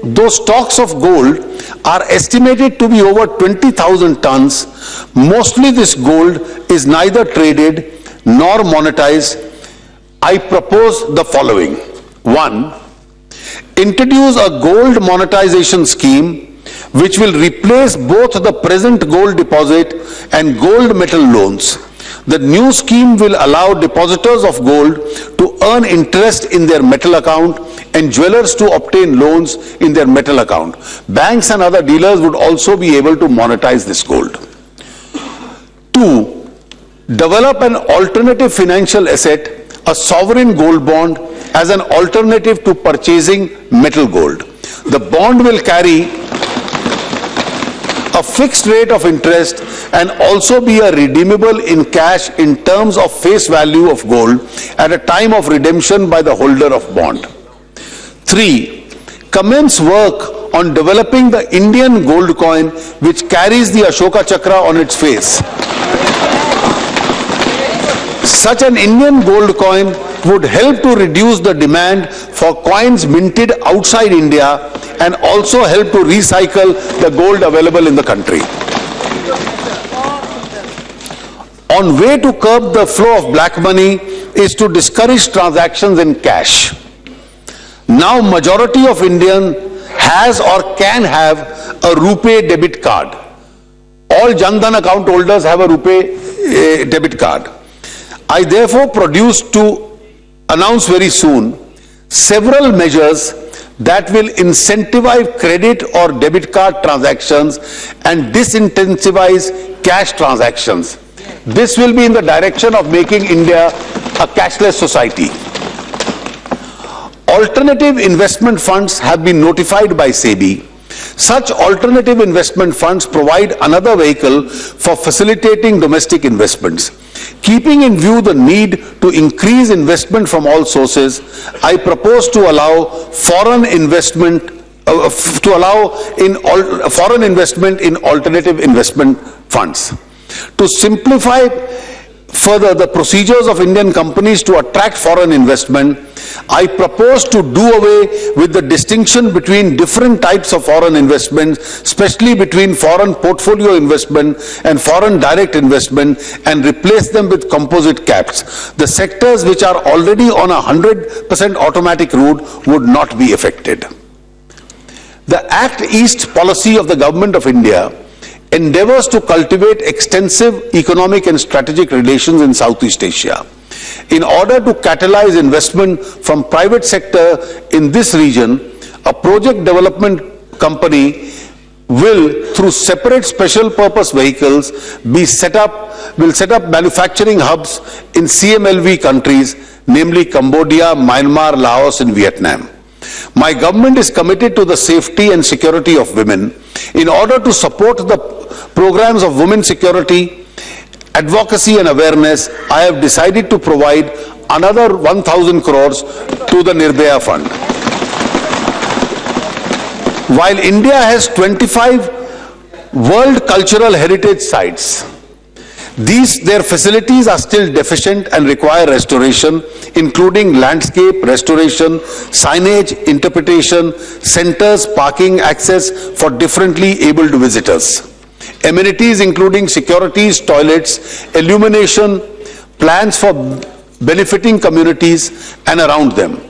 Those stocks of gold are estimated to be over 20,000 tons. Mostly this gold is neither traded nor monetized. I propose the following. 1. Introduce a gold monetization scheme which will replace both the present gold deposit and gold metal loans. The new scheme will allow depositors of gold to earn interest in their metal account and jewelers to obtain loans in their metal account. Banks and other dealers would also be able to monetize this gold. 2. Develop an alternative financial asset, a sovereign gold bond, as an alternative to purchasing metal gold. The bond will carry a fixed rate of interest and also be a redeemable in cash in terms of face value of gold at a time of redemption by the holder of bond. 3. Commence work on developing the Indian gold coin which carries the Ashoka Chakra on its face. Such an Indian gold coin would help to reduce the demand for coins minted outside India and also help to recycle the gold available in the country. On way to curb the flow of black money is to discourage transactions in cash. Now majority of Indians has or can have a RuPay debit card. All Jan Dhan account holders have a RuPay debit card. I therefore propose to announce very soon several measures that will incentivize credit or debit card transactions and disincentivize cash transactions. This will be in the direction of making India a cashless society. Alternative investment funds have been notified by SEBI. Such alternative investment funds provide another vehicle for facilitating domestic investments. Keeping in view the need to increase investment from all sources, I propose to allow foreign investment in alternative investment funds. To simplify further the procedures of Indian companies to attract foreign investment, I propose to do away with the distinction between different types of foreign investments, especially between foreign portfolio investment and foreign direct investment, and replace them with composite caps. The sectors which are already on a 100% automatic route would not be affected. The Act East policy of the Government of India endeavors to cultivate extensive economic and strategic relations in Southeast Asia. In order to catalyze investment from private sector in this region, a project development company will, through separate special purpose vehicles, will set up manufacturing hubs in CMLV countries, namely Cambodia, Myanmar, Laos and Vietnam. My government is committed to the safety and security of women. In order to support the programs of women security, advocacy and awareness, I have decided to provide another 1,000 crores to the Nirbhaya Fund. While India has 25 World Cultural Heritage Sites, their facilities are still deficient and require restoration, including landscape restoration, signage, interpretation, centers, parking, access for differently abled visitors. Amenities including securities, toilets, illumination, plans for benefiting communities and around them.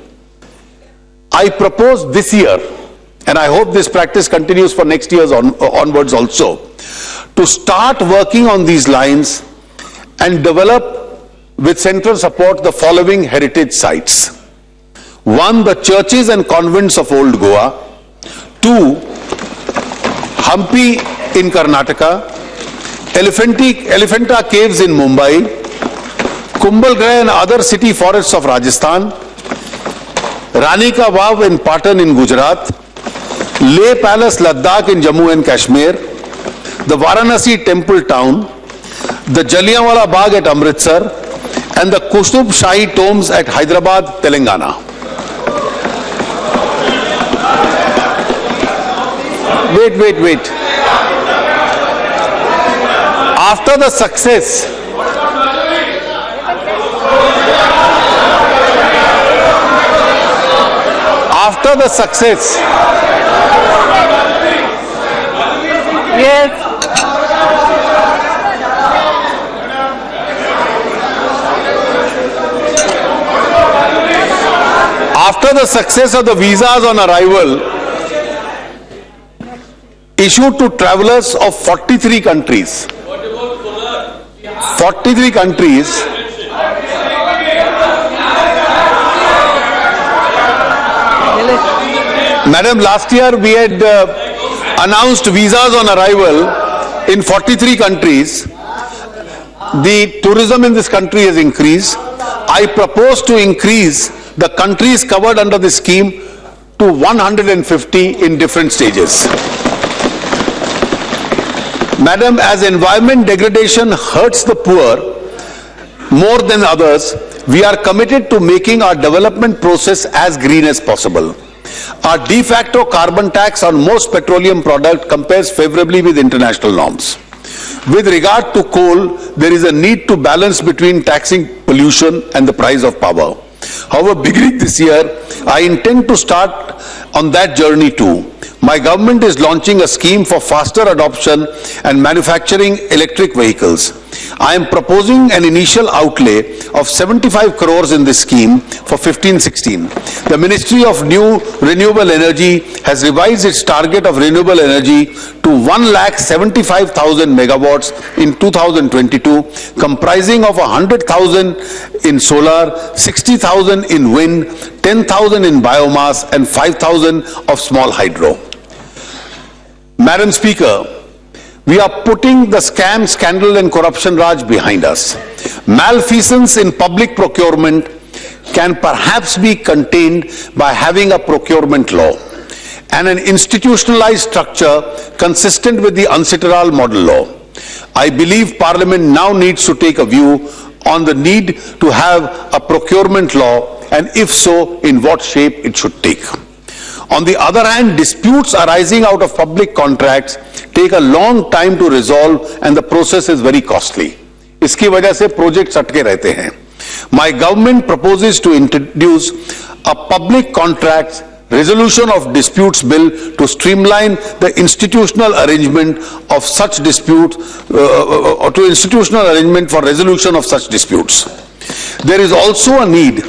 I propose this year, and I hope this practice continues for next year's onwards also, to start working on these lines and develop with central support the following heritage sites. 1. The churches and convents of Old Goa. 2. Hampi in Karnataka. Elephanta Caves in Mumbai. Kumbhalgarh and other city forests of Rajasthan. Rani Ka Vav in Patan in Gujarat. Leh Palace Ladakh in Jammu and Kashmir. The Varanasi Temple Town, the Jallianwala Bagh at Amritsar, and the Kutub Shahi Tombs at Hyderabad, Telangana. Wait. After the success, Yes. After the success of the visas on arrival, issued to travelers of 43 countries. 43 countries. Madam, last year we had announced visas on arrival in 43 countries. The tourism in this country has increased. I propose to increase the countries covered under this scheme to 150 in different stages. Madam, as environment degradation hurts the poor more than others, we are committed to making our development process as green as possible. Our de facto carbon tax on most petroleum products compares favorably with international norms. With regard to coal, there is a need to balance between taxing pollution and the price of power. However, beginning this year, I intend to start on that journey too. My government is launching a scheme for faster adoption and manufacturing electric vehicles. I am proposing an initial outlay of 75 crores in this scheme for 15-16. The Ministry of New Renewable Energy has revised its target of renewable energy to 1,75,000 megawatts in 2022, comprising of 100,000 in solar, 60,000 in wind, 10,000 in biomass and 5,000 of small hydro. Madam Speaker, we are putting the scam, scandal and corruption raj behind us. Malfeasance in public procurement can perhaps be contained by having a procurement law and an institutionalized structure consistent with the UNCITRAL model law. I believe Parliament now needs to take a view on the need to have a procurement law, and if so, in what shape it should take. On the other hand, disputes arising out of public contracts take a long time to resolve and the process is very costly. इसकी वजह से projects अटके रहते हैं. My government proposes to introduce a public contracts resolution of disputes bill to streamline the institutional arrangement of such disputes, for resolution of such disputes. There is also a need,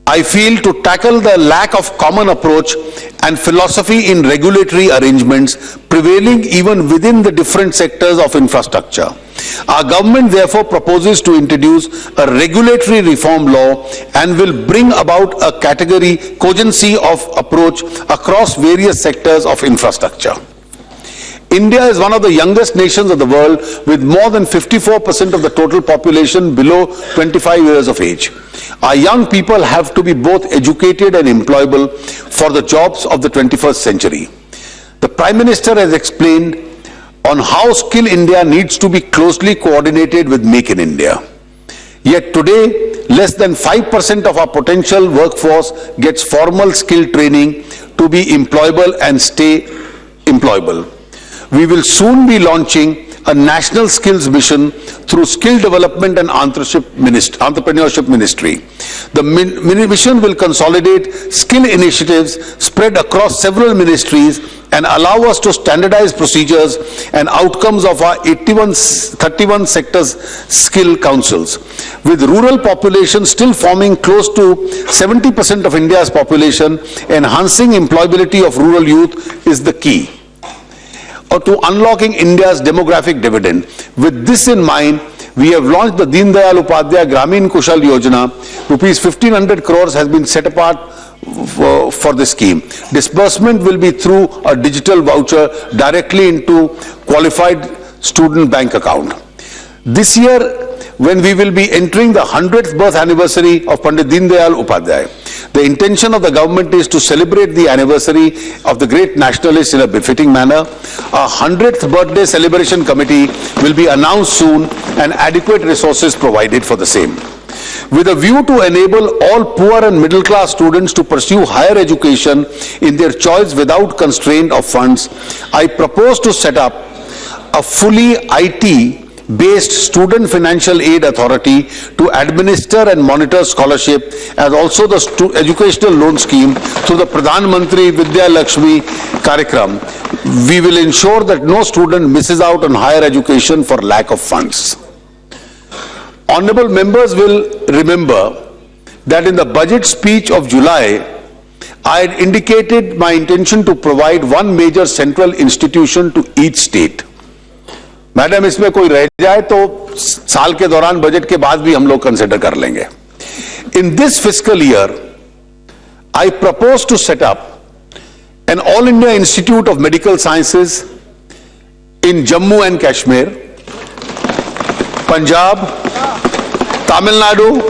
I feel, to tackle the lack of common approach and philosophy in regulatory arrangements prevailing even within the different sectors of infrastructure. Our government therefore proposes to introduce a regulatory reform law and will bring about a category cogency of approach across various sectors of infrastructure. India is one of the youngest nations of the world with more than 54% of the total population below 25 years of age. Our young people have to be both educated and employable for the jobs of the 21st century. The Prime Minister has explained on how Skill India needs to be closely coordinated with Make in India. Yet today, less than 5% of our potential workforce gets formal skill training to be employable and stay employable. We will soon be launching a national skills mission through Skill Development and Entrepreneurship Ministry. The mission will consolidate skill initiatives spread across several ministries and allow us to standardize procedures and outcomes of our 31 sectors skill councils. With rural population still forming close to 70% of India's population, enhancing employability of rural youth is the key to unlocking India's demographic dividend. With this in mind, we have launched the Deen Dayal Upadhyaya Gramin Kushal Yojana. Rupees 1,500 crores has been set apart for this scheme. Disbursement will be through a digital voucher directly into qualified student bank account. This year, when we will be entering the 100th birth anniversary of Pandit Deen Dayal Upadhyaya, the intention of the government is to celebrate the anniversary of the great nationalist in a befitting manner. A 100th birthday celebration committee will be announced soon and adequate resources provided for the same. With a view to enable all poor and middle class students to pursue higher education in their choice without constraint of funds, I propose to set up a fully IT-based student financial aid authority to administer and monitor scholarship, as also the educational loan scheme through the Pradhan Mantri Vidya Lakshmi Karyakram. We will ensure that no student misses out on higher education for lack of funds. Honorable members will remember that in the budget speech of July, I had indicated my intention to provide one major central institution to each state. Madam, इसमें कोई रह जाए तो साल के दौरान budget के बाद भी हम लोग कंसिडर कर लेंगे. In this fiscal year, I propose to set up an All India Institute of Medical Sciences in Jammu and Kashmir, Punjab, Tamil Nadu,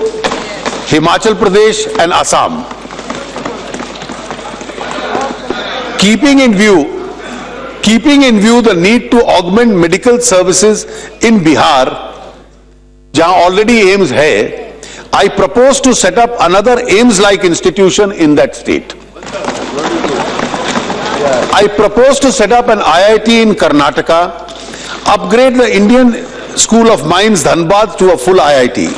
Himachal Pradesh and Assam. Keeping in view the need to augment medical services in Bihar, jahan already AIIMS hai, I propose to set up another AIIMS-like institution in that state. I propose to set up an IIT in Karnataka, upgrade the Indian School of Mines Dhanbad to a full IIT.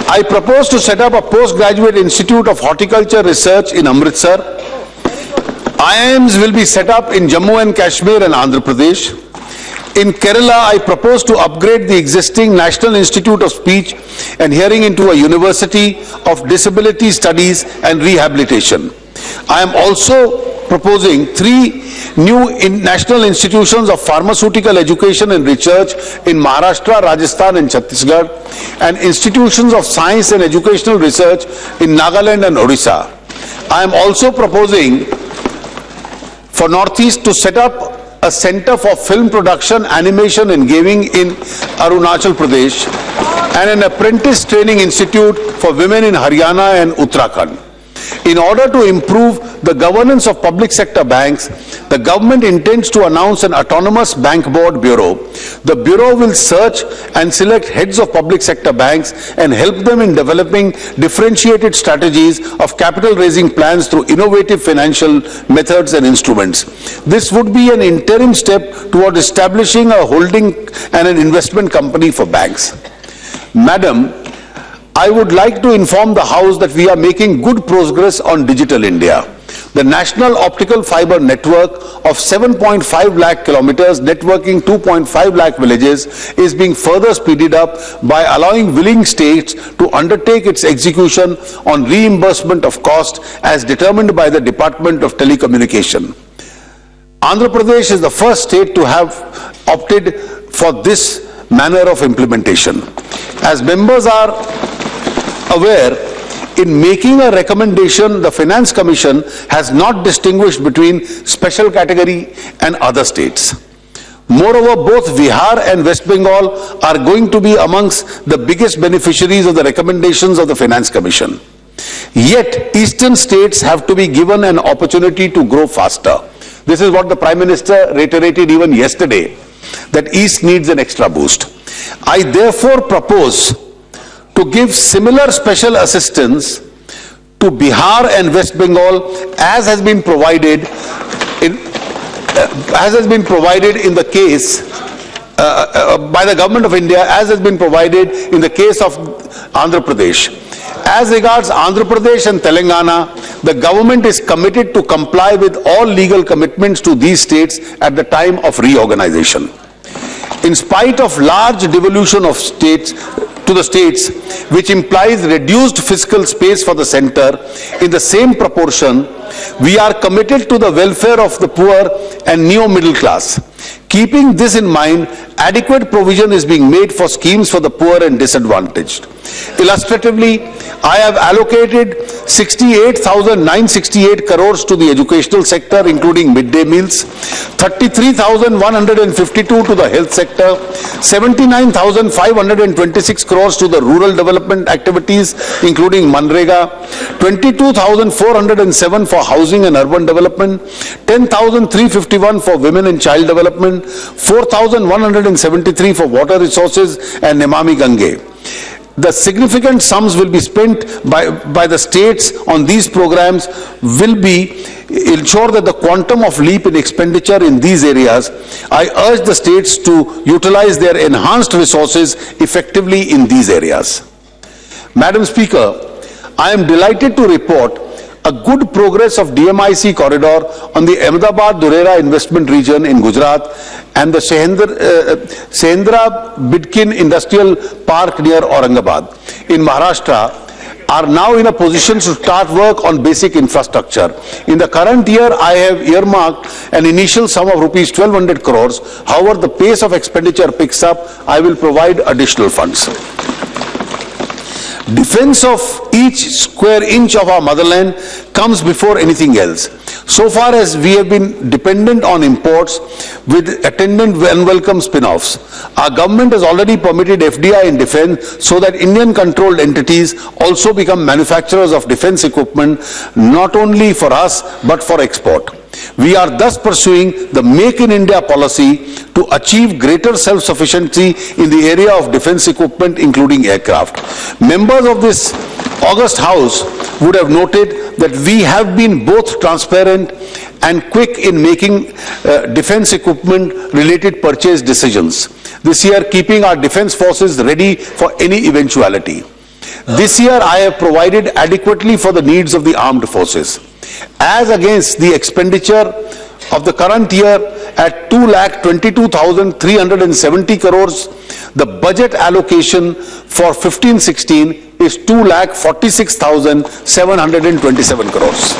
I propose to set up a postgraduate institute of horticulture research in Amritsar. IIMs will be set up in Jammu and Kashmir and Andhra Pradesh. In Kerala, I propose to upgrade the existing National Institute of Speech and Hearing into a University of Disability Studies and Rehabilitation. I am also proposing 3 new national institutions of pharmaceutical education and research in Maharashtra, Rajasthan and Chhattisgarh, and institutions of science and educational research in Nagaland and Odisha. I am also proposing for Northeast to set up a center for film production, animation and gaming in Arunachal Pradesh and an apprentice training institute for women in Haryana and Uttarakhand. In order to improve the governance of public sector banks, the government intends to announce an autonomous bank board bureau. The bureau will search and select heads of public sector banks and help them in developing differentiated strategies of capital raising plans through innovative financial methods and instruments. This would be an interim step toward establishing a holding and an investment company for banks. Madam, I would like to inform the House that we are making good progress on Digital India. The National Optical Fiber Network of 7.5 lakh kilometers, networking 2.5 lakh villages, is being further speeded up by allowing willing states to undertake its execution on reimbursement of cost as determined by the Department of Telecommunication. Andhra Pradesh is the first state to have opted for this manner of implementation. As members are aware, in making a recommendation, the Finance Commission has not distinguished between special category and other states. Moreover, both Bihar and West Bengal are going to be amongst the biggest beneficiaries of the recommendations of the Finance Commission. Yet, eastern states have to be given an opportunity to grow faster. This is what the Prime Minister reiterated even yesterday, that East needs an extra boost. I therefore propose to give similar special assistance to Bihar and West Bengal as has been provided in the case by the Government of India, as has been provided in the case of Andhra Pradesh. As regards Andhra Pradesh and Telangana, the government is committed to comply with all legal commitments to these states at the time of reorganization. In spite of large devolution of states to the states, which implies reduced fiscal space for the center, in the same proportion, we are committed to the welfare of the poor and neo-middle class. Keeping this in mind, adequate provision is being made for schemes for the poor and disadvantaged. Illustratively, I have allocated 68,968 crores to the educational sector, including midday meals, 33,152 to the health sector, 79,526 crores to the rural development activities, including Manrega, 22,407 for housing and urban development, 10,351 for women and child development, 4,173 for water resources and Nemami Gange. The significant sums will be spent by the states on these programs will be ensure that the quantum of leap in expenditure in these areas. I urge the states to utilize their enhanced resources effectively in these areas. Madam Speaker, I am delighted to report a good progress of DMIC corridor on the Ahmedabad-Durera investment region in Gujarat and the Sehendra Bidkin Industrial Park near Aurangabad. In Maharashtra, are now in a position to start work on basic infrastructure. In the current year, I have earmarked an initial sum of rupees 1200 crores. However, the pace of expenditure picks up. I will provide additional funds. Defense of each square inch of our motherland comes before anything else. So far as we have been dependent on imports with attendant unwelcome spin-offs, our government has already permitted FDI in defense so that Indian-controlled entities also become manufacturers of defense equipment, not only for us but for export. We are thus pursuing the Make in India policy to achieve greater self-sufficiency in the area of defense equipment, including aircraft. Members of this august House would have noted that we have been both transparent and quick in making defense equipment related purchase decisions. This year, keeping our defense forces ready for any eventuality. This year, I have provided adequately for the needs of the armed forces. As against the expenditure of the current year at 2,22,370 crores, the budget allocation for 15-16 is 2,46,727 crores.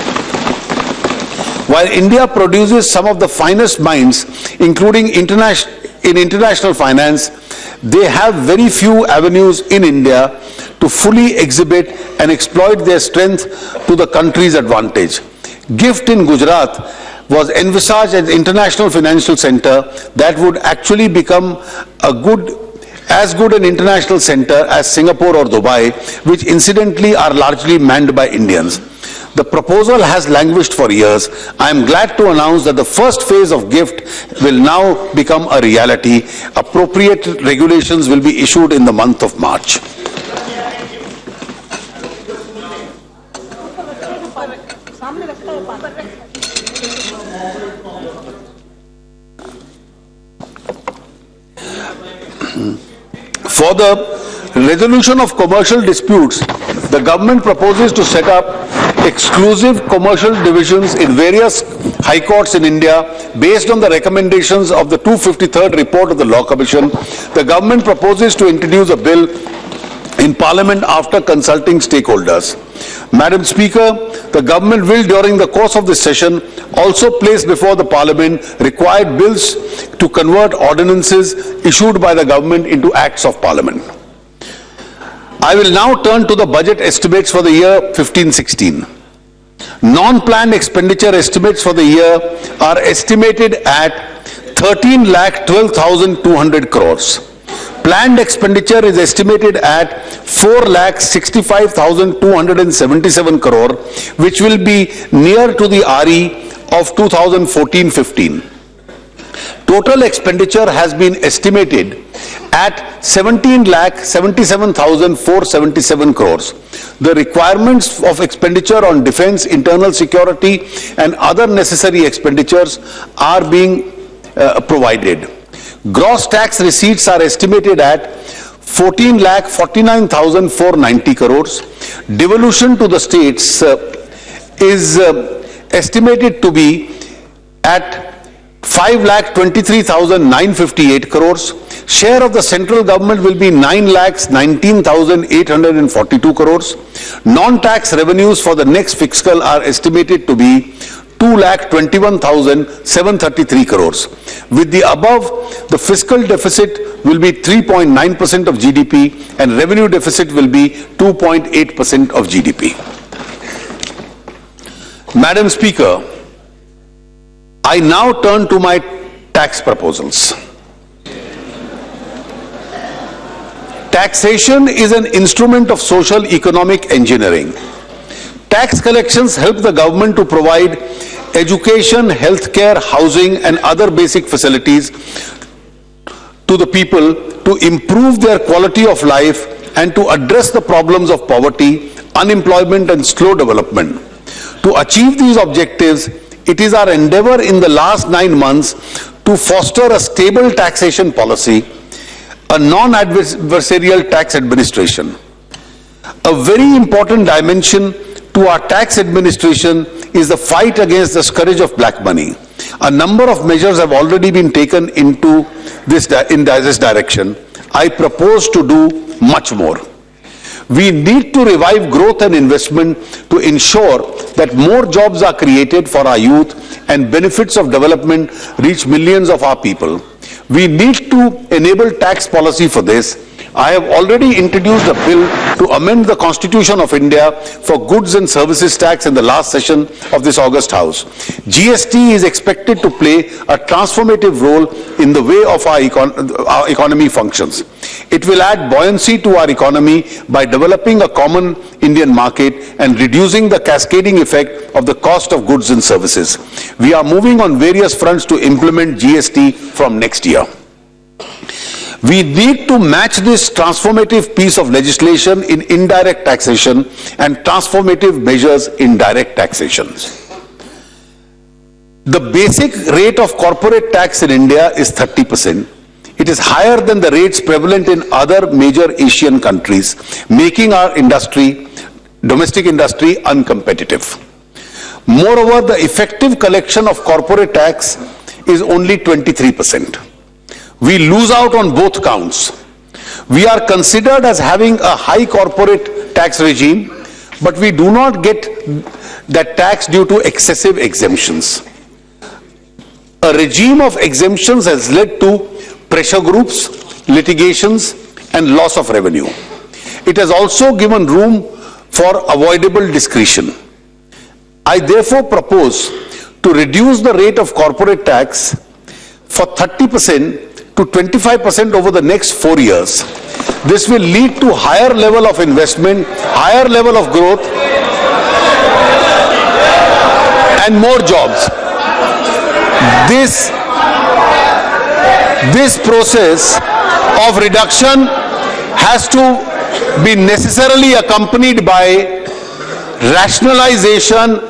While India produces some of the finest minds, including international finance, they have very few avenues in India to fully exhibit and exploit their strength to the country's advantage. GIFT in Gujarat was envisaged as an international financial center that would actually become as good an international center as Singapore or Dubai, which incidentally are largely manned by Indians. The proposal has languished for years. I am glad to announce that the first phase of GIFT will now become a reality. Appropriate regulations will be issued in the month of March. For the resolution of commercial disputes, the government proposes to set up exclusive commercial divisions in various high courts in India based on the recommendations of the 253rd report of the Law Commission. The government proposes to introduce a bill in Parliament after consulting stakeholders. Madam Speaker, the government will during the course of this session also place before the Parliament required bills to convert ordinances issued by the government into acts of Parliament. I will now turn to the budget estimates for the year 15-16. Non-planned expenditure estimates for the year are estimated at 13,12,200 crores. Planned expenditure is estimated at 4,65,277 crore, which will be near to the RE of 2014-15. Total expenditure has been estimated at 17,77,477 crores. The requirements of expenditure on defense, internal security and other necessary expenditures are being provided. Gross tax receipts are estimated at 14,49,490 crores. Devolution to the states is estimated to be at 5,23,958 crores. Share of the central government will be 9,19,842 crores. Non-tax revenues for the next fiscal are estimated to be 2,21,733 crores. With the above, the fiscal deficit will be 3.9% of GDP and revenue deficit will be 2.8% of GDP. Madam Speaker, I now turn to my tax proposals. Taxation is an instrument of social economic engineering. Tax collections help the government to provide education, healthcare, housing and other basic facilities to the people to improve their quality of life and to address the problems of poverty, unemployment and slow development. To achieve these objectives, it is our endeavor in the last 9 months to foster a stable taxation policy, a non-adversarial tax administration. A very important dimension to our tax administration is the fight against the scourge of black money. A number of measures have already been taken in this direction. I propose to do much more. We need to revive growth and investment to ensure that more jobs are created for our youth and benefits of development reach millions of our people. We need to enable tax policy for this. I have already introduced a bill to amend the Constitution of India for goods and services tax in the last session of this August House. GST is expected to play a transformative role in the way of our economy functions. It will add buoyancy to our economy by developing a common Indian market and reducing the cascading effect of the cost of goods and services. We are moving on various fronts to implement GST from next year. We need to match this transformative piece of legislation in indirect taxation and transformative measures in direct taxation. The basic rate of corporate tax in India is 30%. It is higher than the rates prevalent in other major Asian countries, making our domestic industry uncompetitive. Moreover, the effective collection of corporate tax is only 23%. We lose out on both counts. We are considered as having a high corporate tax regime, but we do not get that tax due to excessive exemptions. A regime of exemptions has led to pressure groups, litigations, and loss of revenue. It has also given room for avoidable discretion. I therefore propose to reduce the rate of corporate tax for 30% to 25% over the next 4 years. This will lead to higher level of investment, higher level of growth, and more jobs. This process of reduction has to be necessarily accompanied by rationalization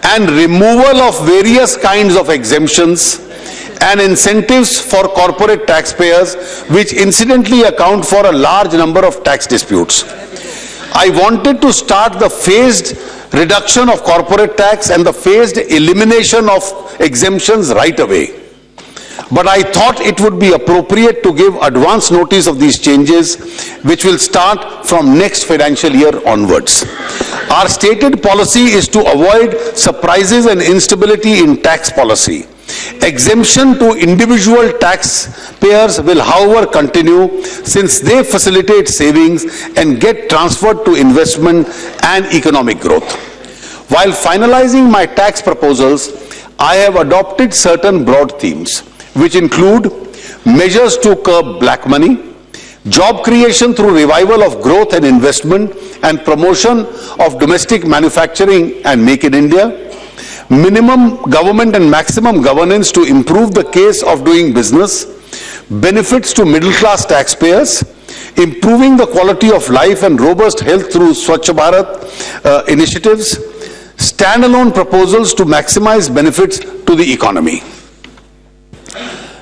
and removal of various kinds of exemptions and incentives for corporate taxpayers, which incidentally account for a large number of tax disputes. I wanted to start the phased reduction of corporate tax and the phased elimination of exemptions right away. But I thought it would be appropriate to give advance notice of these changes, which will start from next financial year onwards. Our stated policy is to avoid surprises and instability in tax policy. Exemption to individual taxpayers will, however, continue since they facilitate savings and get transferred to investment and economic growth. While finalizing my tax proposals, I have adopted certain broad themes, which include measures to curb black money, job creation through revival of growth and investment and promotion of domestic manufacturing and Make in India, minimum government and maximum governance to improve the case of doing business, benefits to middle-class taxpayers, improving the quality of life and robust health through Swachh Bharat initiatives, standalone proposals to maximize benefits to the economy.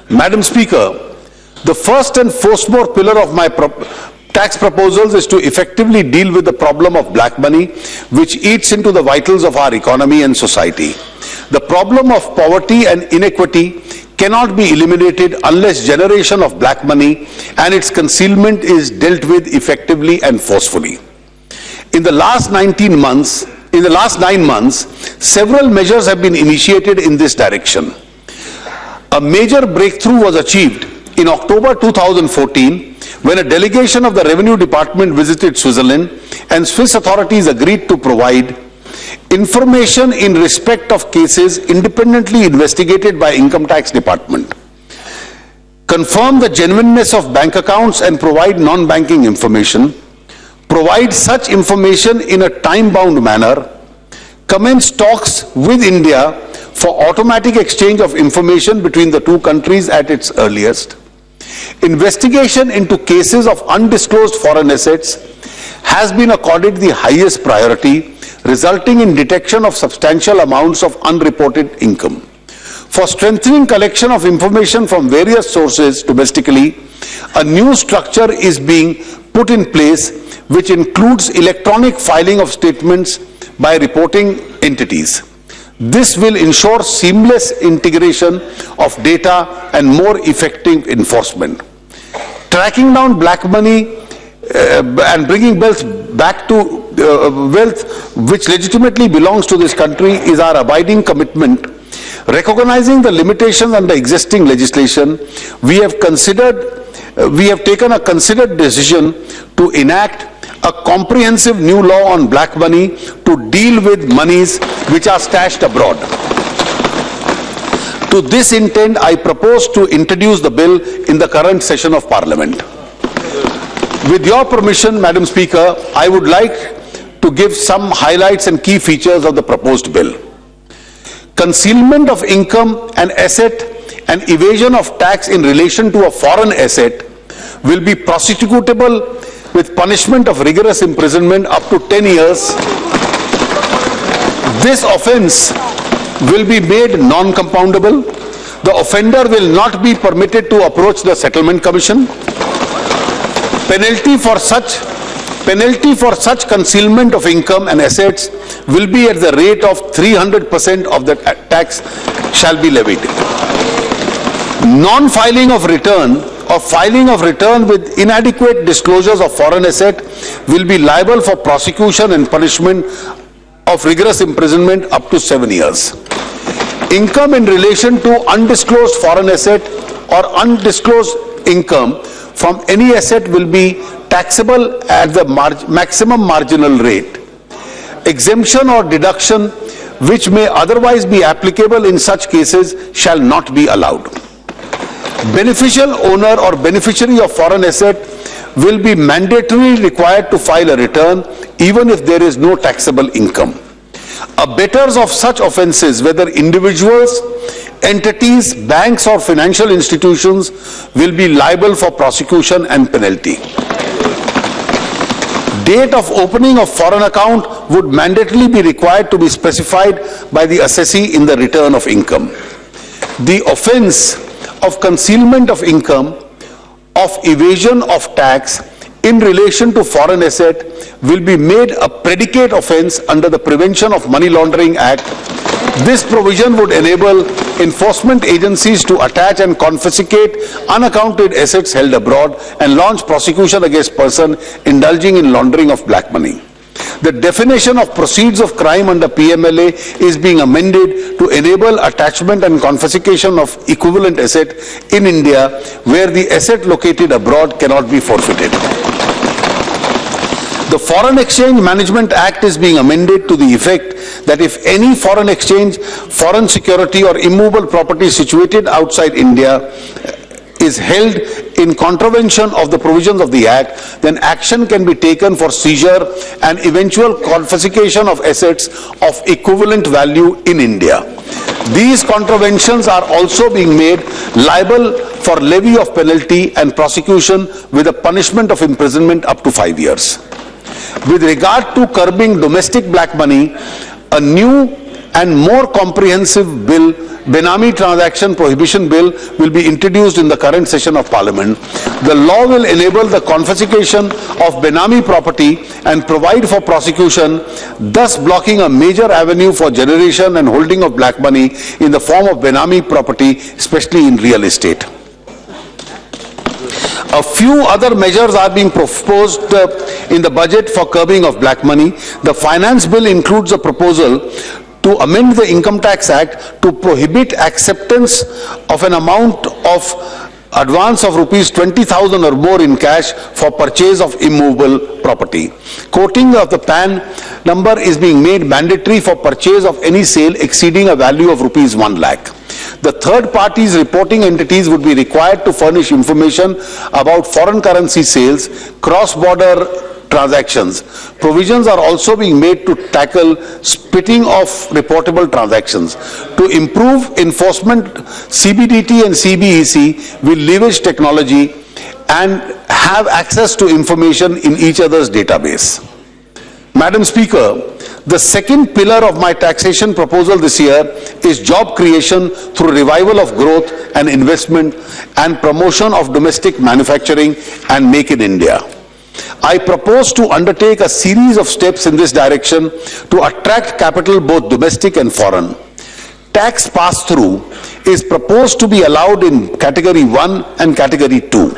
Madam Speaker, the first and foremost pillar of my tax proposals is to effectively deal with the problem of black money, which eats into the vitals of our economy and society. The problem of poverty and inequity cannot be eliminated unless generation of black money and its concealment is dealt with effectively and forcefully. In the last 9 months, several measures have been initiated in this direction. A major breakthrough was achieved in October 2014 when a delegation of the Revenue Department visited Switzerland and Swiss authorities agreed to provide information in respect of cases independently investigated by Income Tax Department, confirm the genuineness of bank accounts and provide non-banking information, provide such information in a time-bound manner, commence talks with India for automatic exchange of information between the two countries at its earliest. Investigation into cases of undisclosed foreign assets has been accorded the highest priority, resulting in detection of substantial amounts of unreported income. For strengthening collection of information from various sources domestically, a new structure is being put in place which includes electronic filing of statements by reporting entities. This will ensure seamless integration of data and more effective enforcement. Tracking down black money and bringing back to wealth which legitimately belongs to this country is our abiding commitment. Recognizing the limitations under existing legislation, we have taken a considered decision to enact a comprehensive new law on black money to deal with monies which are stashed abroad. To this intent, I propose to introduce the bill in the current session of Parliament. With your permission, Madam Speaker, I would like to give some highlights and key features of the proposed bill. Concealment of income and asset and evasion of tax in relation to a foreign asset will be prosecutable with punishment of rigorous imprisonment up to 10 years. This offence will be made non-compoundable. The offender will not be permitted to approach the Settlement Commission. Penalty for such concealment of income and assets will be at the rate of 300% of the tax shall be levied. Non-filing of return or filing of return with inadequate disclosures of foreign asset will be liable for prosecution and punishment of rigorous imprisonment up to 7 years. Income in relation to undisclosed foreign asset or undisclosed income from any asset will be taxable at the maximum marginal rate. Exemption or deduction which may otherwise be applicable in such cases shall not be allowed. Beneficial owner or beneficiary of foreign asset will be mandatorily required to file a return even if there is no taxable income. Abettors of such offences, whether individuals, entities, banks or financial institutions, will be liable for prosecution and penalty. Date of opening of foreign account would mandatorily be required to be specified by the assessee in the return of income. The offence of concealment of income, of evasion of tax in relation to foreign asset will be made a predicate offence under the Prevention of Money Laundering Act. This provision would enable enforcement agencies to attach and confiscate unaccounted assets held abroad and launch prosecution against person indulging in laundering of black money. The definition of proceeds of crime under PMLA is being amended to enable attachment and confiscation of equivalent asset in India where the asset located abroad cannot be forfeited. The Foreign Exchange Management Act is being amended to the effect that if any foreign exchange, foreign security or immovable property situated outside India is held in contravention of the provisions of the Act, then action can be taken for seizure and eventual confiscation of assets of equivalent value in India. These contraventions are also being made liable for levy of penalty and prosecution with a punishment of imprisonment up to 5 years. With regard to curbing domestic black money, a new and more comprehensive bill, Benami Transaction Prohibition Bill, will be introduced in the current session of Parliament. The law will enable the confiscation of Benami property and provide for prosecution, thus blocking a major avenue for generation and holding of black money in the form of Benami property, especially in real estate. A few other measures are being proposed in the budget for curbing of black money. The Finance Bill includes a proposal to amend the Income Tax Act to prohibit acceptance of an amount of advance of rupees 20,000 or more in cash for purchase of immovable property. Quoting of the PAN number is being made mandatory for purchase of any sale exceeding a value of rupees 1 lakh. The third parties reporting entities would be required to furnish information about foreign currency sales, cross-border transactions. Provisions are also being made to tackle splitting of reportable transactions. To improve enforcement, CBDT and CBEC will leverage technology and have access to information in each other's database. Madam Speaker, the second pillar of my taxation proposal this year is job creation through revival of growth and investment and promotion of domestic manufacturing and Make in India. I propose to undertake a series of steps in this direction to attract capital both domestic and foreign. Tax pass-through is proposed to be allowed in Category 1 and Category 2.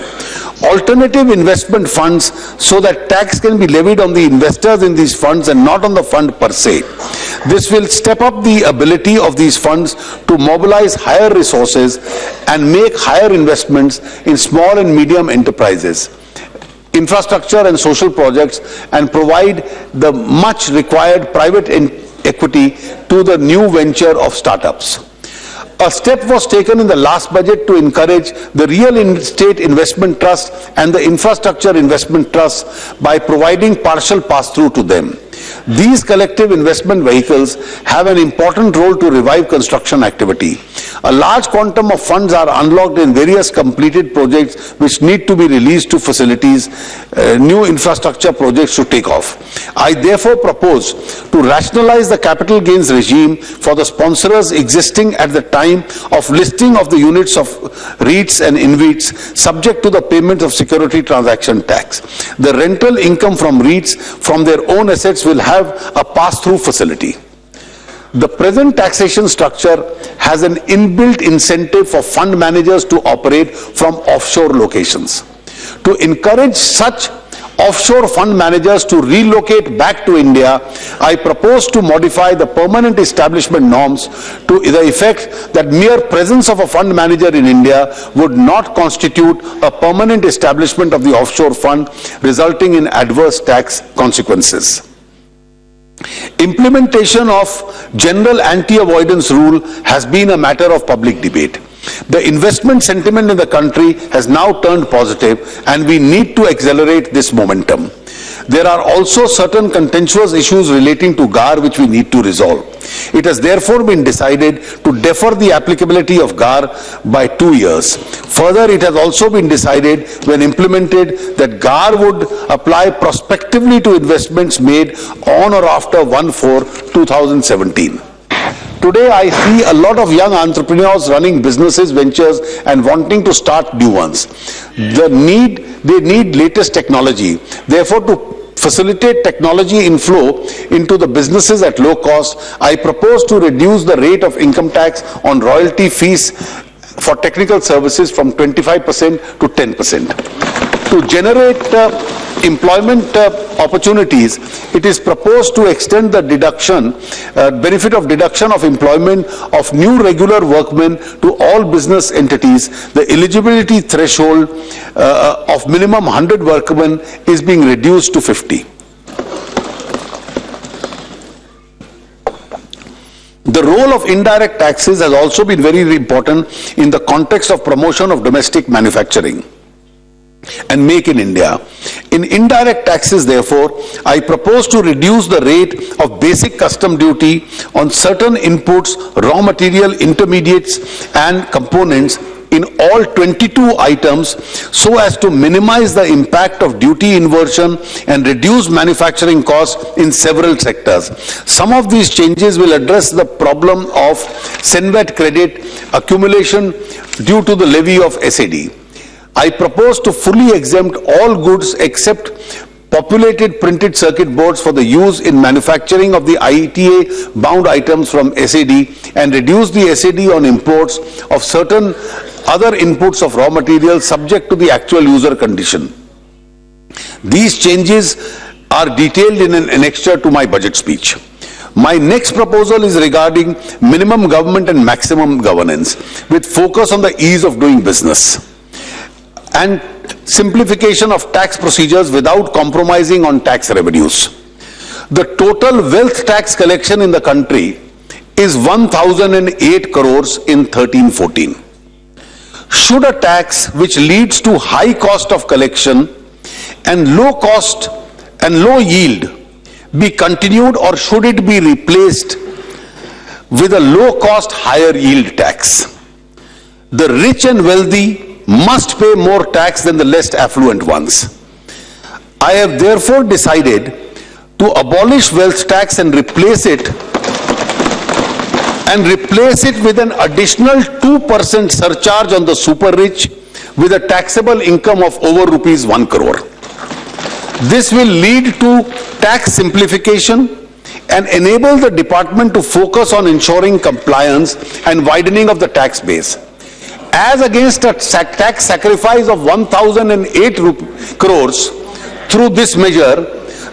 alternative investment funds so that tax can be levied on the investors in these funds and not on the fund per se. This will step up the ability of these funds to mobilize higher resources and make higher investments in small and medium enterprises, infrastructure and social projects, and provide the much required private equity to the new venture of startups. A step was taken in the last budget to encourage the real estate investment trust and the infrastructure investment trust by providing partial pass-through to them. These collective investment vehicles have an important role to revive construction activity. A large quantum of funds are unlocked in various completed projects which need to be released to facilities, new infrastructure projects to take off. I therefore propose to rationalize the capital gains regime for the sponsors existing at the time of listing of the units of REITs and InvITs subject to the payment of security transaction tax. The rental income from REITs from their own assets will have a pass-through facility. The present taxation structure has an inbuilt incentive for fund managers to operate from offshore locations. To encourage such offshore fund managers to relocate back to India, I propose to modify the permanent establishment norms to the effect that mere presence of a fund manager in India would not constitute a permanent establishment of the offshore fund, resulting in adverse tax consequences. Implementation of general anti-avoidance rule has been a matter of public debate. The investment sentiment in the country has now turned positive, and we need to accelerate this momentum. There are also certain contentious issues relating to GAR which we need to resolve. It has therefore been decided to defer the applicability of GAR by 2 years. Further, it has also been decided, when implemented, that GAR would apply prospectively to investments made on or after 1/4/2017. Today, I see a lot of young entrepreneurs running businesses, ventures, and wanting to start new ones. They need latest technology. Therefore, to facilitate technology inflow into the businesses at low cost, I propose to reduce the rate of income tax on royalty fees for technical services from 25% to 10%. To generate employment opportunities, it is proposed to extend the benefit of deduction of employment of new regular workmen to all business entities. The eligibility threshold of minimum 100 workmen is being reduced to 50. The role of indirect taxes has also been very important in the context of promotion of domestic manufacturing and Make in India. In indirect taxes, therefore, I propose to reduce the rate of basic custom duty on certain inputs, raw material, intermediates, and components in all 22 items so as to minimize the impact of duty inversion and reduce manufacturing costs in several sectors. Some of these changes will address the problem of Senvat credit accumulation due to the levy of SAD. I propose to fully exempt all goods except populated printed circuit boards for the use in manufacturing of the ITA bound items from SAD and reduce the SAD on imports of certain other inputs of raw materials subject to the actual user condition. These changes are detailed in an annexure to my budget speech. My next proposal is regarding minimum government and maximum governance, with focus on the ease of doing business and simplification of tax procedures without compromising on tax revenues. The total wealth tax collection in the country is 1,008 crores in 13-14. Should a tax which leads to high cost of collection and low cost and low yield be continued, or should it be replaced with a low cost higher yield tax? The rich and wealthy must pay more tax than the less affluent ones. I have therefore decided to abolish wealth tax and replace it with an additional 2% surcharge on the super rich with a taxable income of over rupees 1 crore. This will lead to tax simplification and enable the department to focus on ensuring compliance and widening of the tax base. as against a tax sacrifice of 1,008 crores. Through this measure,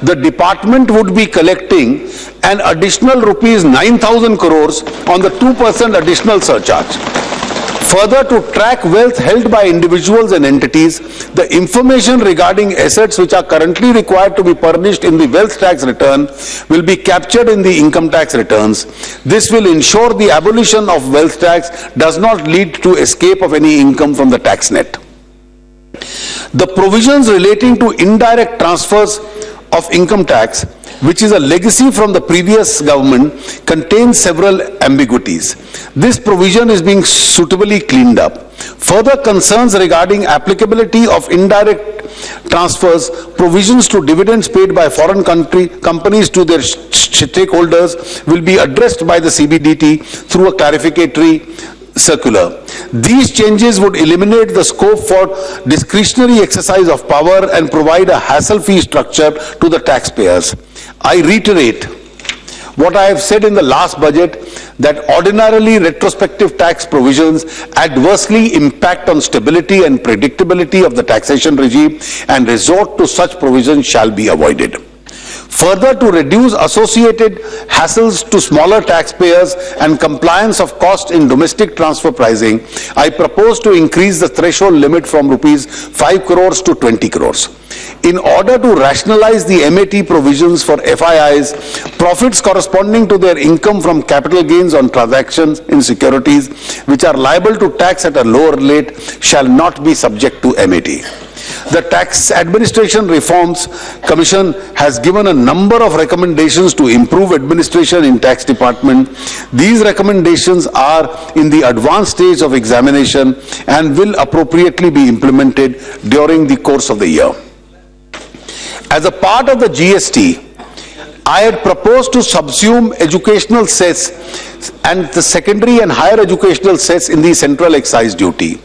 the department would be collecting an additional rupees 9,000 crores on the 2% additional surcharge. Further, to track wealth held by individuals and entities, the information regarding assets which are currently required to be furnished in the wealth tax return will be captured in the income tax returns. This will ensure the abolition of wealth tax does not lead to escape of any income from the tax net. The provisions relating to indirect transfers of income tax, which is a legacy from the previous government, contains several ambiguities. This provision is being suitably cleaned up. Further concerns regarding applicability of indirect transfers, provisions to dividends paid by foreign companies to their stakeholders will be addressed by the CBDT through a clarificatory circular. These changes would eliminate the scope for discretionary exercise of power and provide a hassle-free structure to the taxpayers. I reiterate what I have said in the last budget, that ordinarily retrospective tax provisions adversely impact on stability and predictability of the taxation regime, and resort to such provisions shall be avoided. Further, to reduce associated hassles to smaller taxpayers and compliance of cost in domestic transfer pricing, I propose to increase the threshold limit from rupees 5 crores to 20 crores. In order to rationalize the MAT provisions for FIIs, profits corresponding to their income from capital gains on transactions in securities which are liable to tax at a lower rate shall not be subject to MAT. The Tax Administration Reforms Commission has given a number of recommendations to improve administration in tax department. These recommendations are in the advanced stage of examination and will appropriately be implemented during the course of the year. As a part of the GST, I had proposed to subsume educational cess and the secondary and higher educational cess in the central excise duty.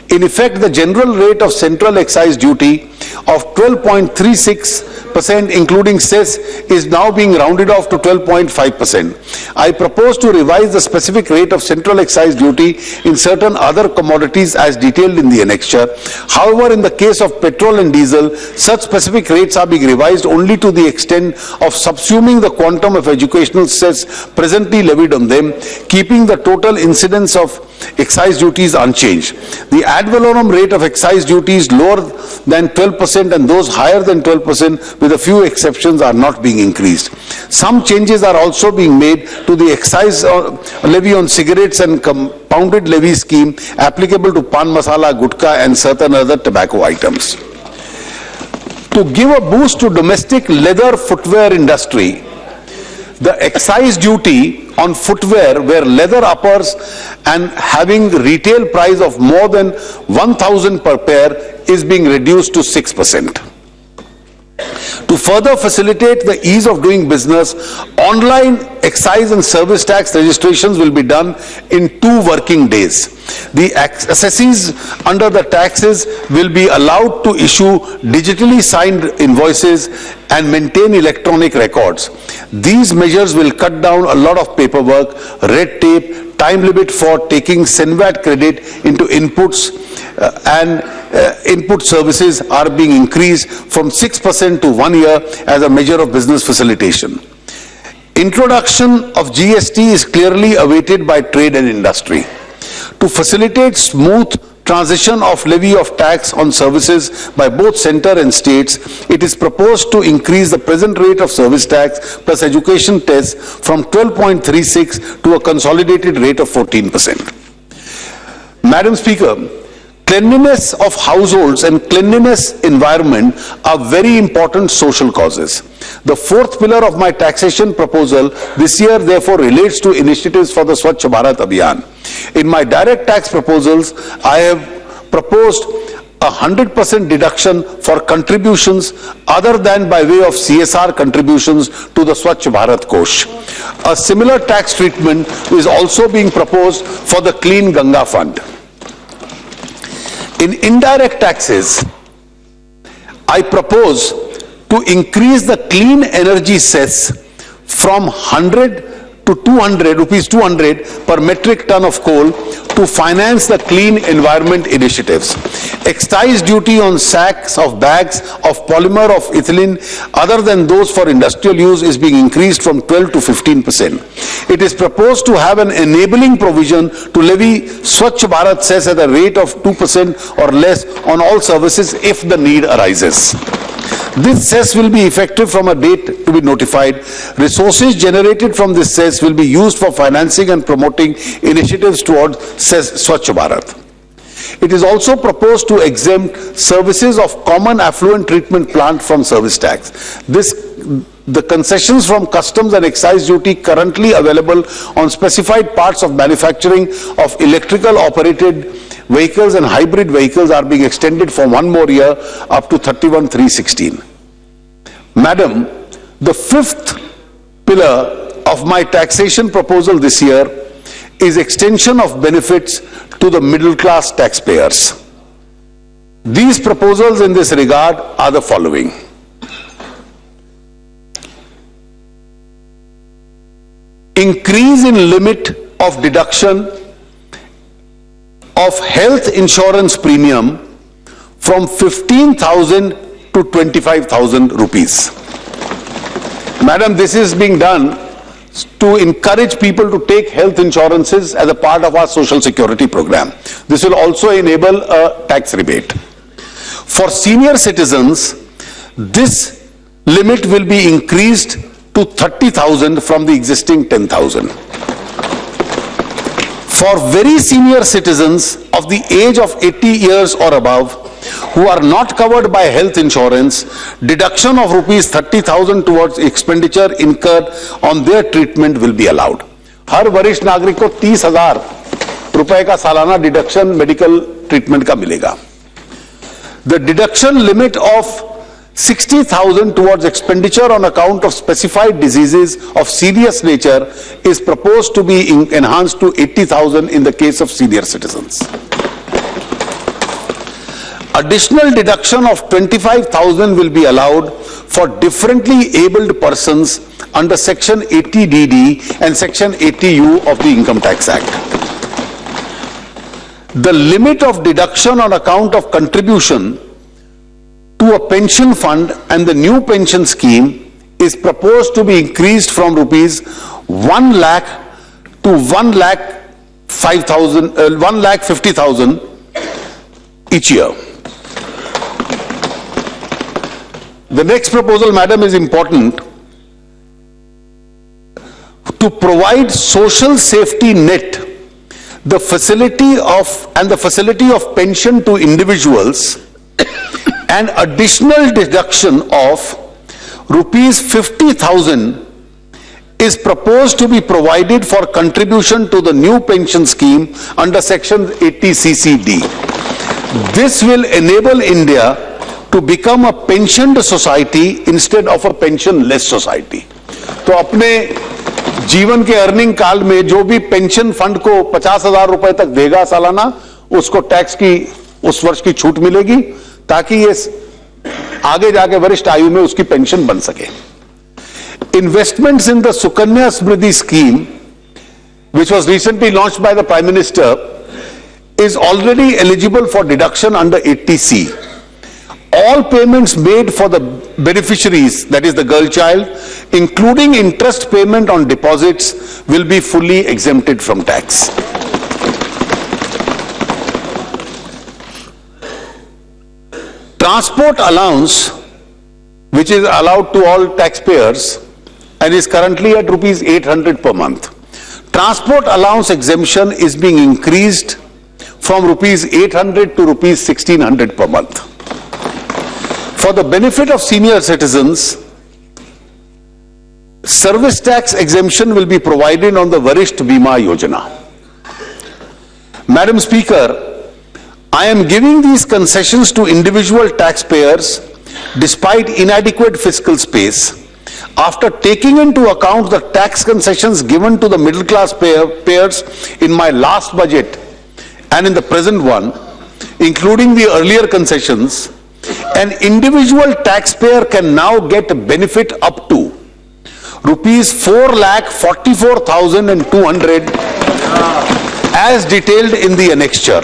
In effect, the general rate of central excise duty of 12.36% including cess is now being rounded off to 12.5%. I propose to revise the specific rate of central excise duty in certain other commodities as detailed in the annexure. However, in the case of petrol and diesel, such specific rates are being revised only to the extent of subsuming the quantum of educational cess presently levied on them, keeping the total incidence of excise duties unchanged. The ad valorem rate of excise duties lower than 12% and those higher than 12%, with a few exceptions, are not being increased. Some changes are also being made to the excise levy on cigarettes and compounded levy scheme applicable to pan masala, gutka and certain other tobacco items. To give a boost to domestic leather footwear industry, the excise duty on footwear where leather uppers and having retail price of more than 1,000 per pair is being reduced to 6%. To further facilitate the ease of doing business, online excise and service tax registrations will be done in 2 working days. The assessees under the taxes will be allowed to issue digitally signed invoices and maintain electronic records. These measures will cut down a lot of paperwork, red tape, time limit for taking SENVAT credit into inputs and input services are being increased from 6% to 1 year as a measure of business facilitation. Introduction of GST is clearly awaited by trade and industry. To facilitate smooth transition of levy of tax on services by both center and states, it is proposed to increase the present rate of service tax plus education test from 12.36 to a consolidated rate of 14%. Madam Speaker, cleanliness of households and cleanliness environment are very important social causes. The 4th pillar of my taxation proposal this year therefore relates to initiatives for the Swachh Bharat Abhiyan. In my direct tax proposals, I have proposed a 100% deduction for contributions other than by way of CSR contributions to the Swachh Bharat Kosh. A similar tax treatment is also being proposed for the Clean Ganga Fund. In indirect taxes, I propose to increase the clean energy cess from 100 to 200 rupees 200 per metric ton of coal to finance the clean environment initiatives. Excise duty on sacks of bags of polymer of ethylene other than those for industrial use is being increased from 12 to 15%. It is proposed to have an enabling provision to levy Swachh Bharat cess at a rate of 2% or less on all services if the need arises. This cess will be effective from a date to be notified. Resources generated from this cess will be used for financing and promoting initiatives towards Swachh Bharat. It is also proposed to exempt services of common affluent treatment plant from service tax. The concessions from customs and excise duty currently available on specified parts of manufacturing of electrical operated vehicles and hybrid vehicles are being extended for one more year up to 31/3/16. Madam, the fifth pillar of my taxation proposal this year is extension of benefits to the middle class taxpayers. These proposals in this regard are the following. Increase in limit of deduction of health insurance premium from 15,000 to 25,000 rupees. Madam, this is being done to encourage people to take health insurances as a part of our social security program. This will also enable a tax rebate. For senior citizens, this limit will be increased to 30,000 from the existing 10,000. For very senior citizens of the age of 80 years or above who are not covered by health insurance, deduction of rupees 30,000 towards expenditure incurred on their treatment will be allowed. हर वरिष्ठ नागरिक को 30,000 रुपए का सालाना deduction medical treatment का मिलेगा. The deduction limit of 60,000 towards expenditure on account of specified diseases of serious nature is proposed to be enhanced to 80,000 in the case of senior citizens. Additional deduction of 25,000 will be allowed for differently abled persons under Section 80DD and Section 80U of the Income Tax Act. The limit of deduction on account of contribution to a pension fund and the new pension scheme is proposed to be increased from rupees 1 lakh to 1,50,000 each year. The next proposal, madam, is important. To provide social safety net, the facility of pension to individuals, an additional deduction of rupees 50,000 is proposed to be provided for contribution to the new pension scheme under Section 80CCD. This will enable India to become a pensioned society instead of a pensionless society. तो अपने जीवन के earning काल में जो भी pension fund को 50,000 रुपए तक देगा सालाना, उसको टैक्स की उस वर्ष की छूट मिलेगी ताकि ये आगे जाके वरिष्ठ आयु में उसकी पेंशन बन सके. Investments in the Sukanya Samriddhi scheme, which was recently launched by the Prime Minister, is already eligible for deduction under 80C. All payments made for the beneficiaries, that is the girl child, including interest payment on deposits, will be fully exempted from tax. Transport allowance, which is allowed to all taxpayers and is currently at rupees 800 per month. Transport allowance exemption is being increased from rupees 800 to rupees 1600 per month. For the benefit of senior citizens, service tax exemption will be provided on the Varisht Bima Yojana. Madam Speaker, I am giving these concessions to individual taxpayers despite inadequate fiscal space after taking into account the tax concessions given to the middle class payers in my last budget and in the present one, including the earlier concessions. An individual taxpayer can now get a benefit up to rupees 4,44,200 as detailed in the annexure.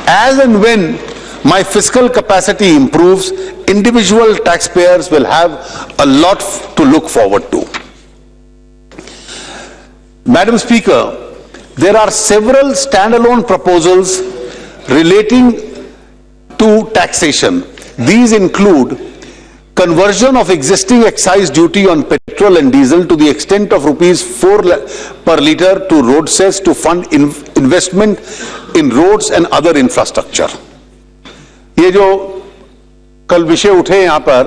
As and when my fiscal capacity improves, individual taxpayers will have a lot to look forward to. Madam Speaker, there are several standalone proposals relating to taxation. These include conversion of existing excise duty on petrol and diesel to the extent of rupees 4 per litre to road cess to fund investment in roads and other infrastructure. ये जो कल विषय उठे यहाँ पर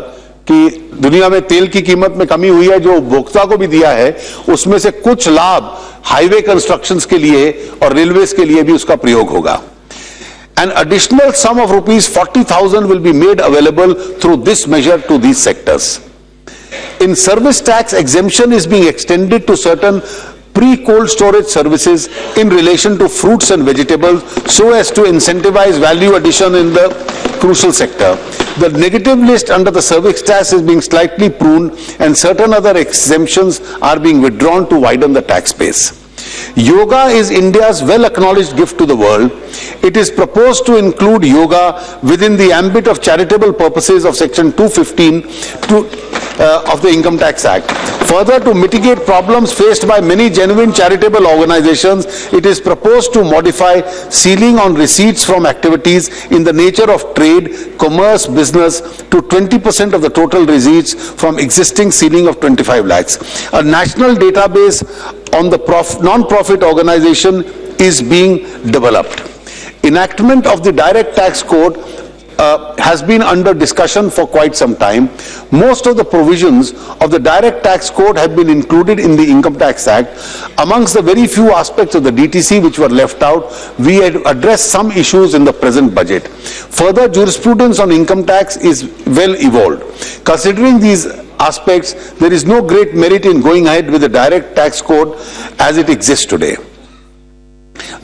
कि दुनिया में तेल की कीमत में कमी हुई है, जो उपभोक्ता को भी दिया है, उसमें से कुछ लाभ हाईवे कंस्ट्रक्शंस के लिए और रेलवेज के लिए भी उसका प्रयोग होगा. An additional sum of rupees 40,000 will be made available through this measure to these sectors. In service tax, exemption is being extended to certain pre-cold storage services in relation to fruits and vegetables so as to incentivize value addition in the crucial sector. The negative list under the service tax is being slightly pruned and certain other exemptions are being withdrawn to widen the tax base. Yoga is India's well-acknowledged gift to the world. It is proposed to include yoga within the ambit of charitable purposes of Section 215 of the Income Tax Act. Further, to mitigate problems faced by many genuine charitable organizations, it is proposed to modify ceiling on receipts from activities in the nature of trade, commerce, business to 20% of the total receipts from existing ceiling of 25 lakhs. A national database on the non-profit organization is being developed. Enactment of the direct tax code has been under discussion for quite some time. Most of the provisions of the direct tax code have been included in the Income Tax Act. Amongst the very few aspects of the DTC which were left out, we had addressed some issues in the present budget. Further, jurisprudence on income tax is well evolved. Considering these aspects, there is no great merit in going ahead with the direct tax code as it exists today.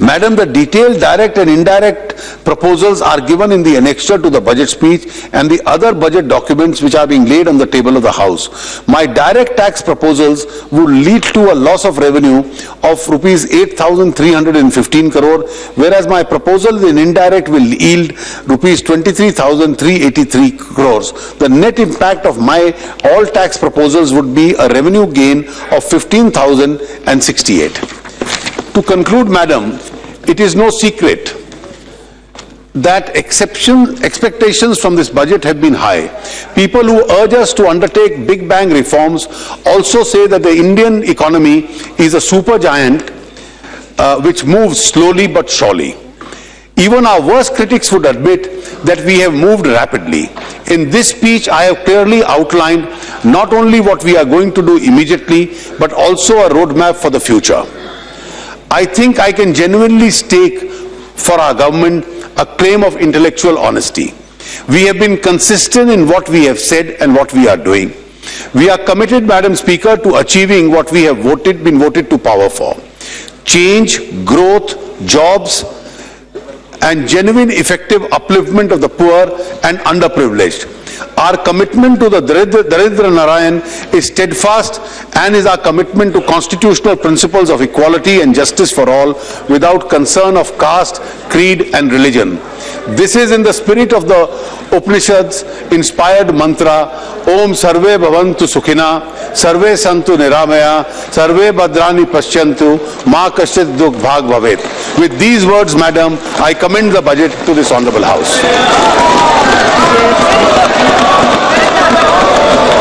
Madam, the detailed direct and indirect proposals are given in the annexure to the budget speech and the other budget documents which are being laid on the table of the House. My direct tax proposals would lead to a loss of revenue of rupees 8,315 crore, whereas my proposal in indirect will yield rupees 23,383 crores. The net impact of my all tax proposals would be a revenue gain of 15,068. To conclude, Madam, it is no secret that expectations from this budget have been high. People who urge us to undertake big bang reforms also say that the Indian economy is a supergiant which moves slowly but surely. Even our worst critics would admit that we have moved rapidly. In this speech, I have clearly outlined not only what we are going to do immediately, but also a roadmap for the future. I think I can genuinely stake for our government a claim of intellectual honesty. We have been consistent in what we have said and what we are doing. We are committed, Madam Speaker, to achieving what we have been voted to power for. Change, growth, jobs, and genuine effective upliftment of the poor and underprivileged. Our commitment to the Daridra Narayan is steadfast, and is our commitment to constitutional principles of equality and justice for all without concern of caste, creed and religion. This is in the spirit of the Upanishads inspired mantra, Om Sarve Bhavantu Sukhina, Sarve Santu Niramaya, Sarve Bhadrani Paschyantu, Ma Kaschit Dukh Bhag Bhavet. With these words, Madam, I commend the budget to this Honorable House.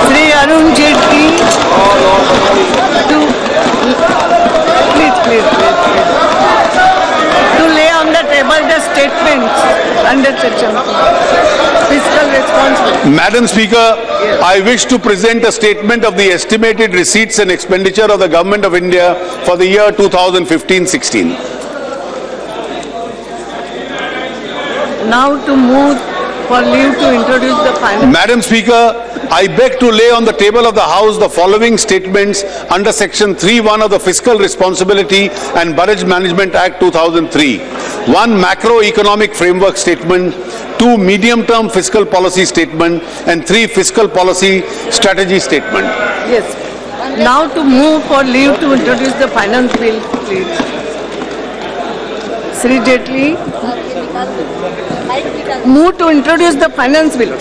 Shri Arun Jaitley to lay on the table the statements under section fiscal responsibility. Madam Speaker, I wish to present a statement of the estimated receipts and expenditure of the Government of India for the year 2015-16. Now to move for leave to introduce the final. Madam Speaker, I beg to lay on the table of the House the following statements under Section 3(1) of the Fiscal Responsibility and Budget Management Act 2003. 1. Macroeconomic Framework Statement. 2. Medium-term Fiscal Policy Statement. And 3. Fiscal Policy Strategy Statement. Yes. Now to move for leave to introduce the finance bill, please. Shri Jaitley, move to introduce the finance bill.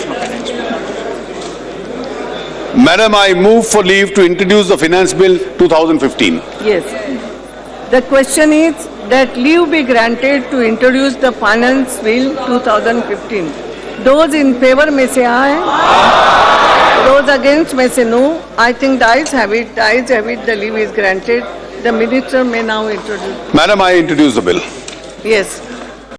Madam, I move for leave to introduce the Finance Bill 2015. Yes. The question is that leave be granted to introduce the finance bill 2015. Those in favor may say aye. Those against may say no. I think the ayes have it. The ayes have it. The leave is granted. The minister may now introduce. Madam, I introduce the bill. Yes.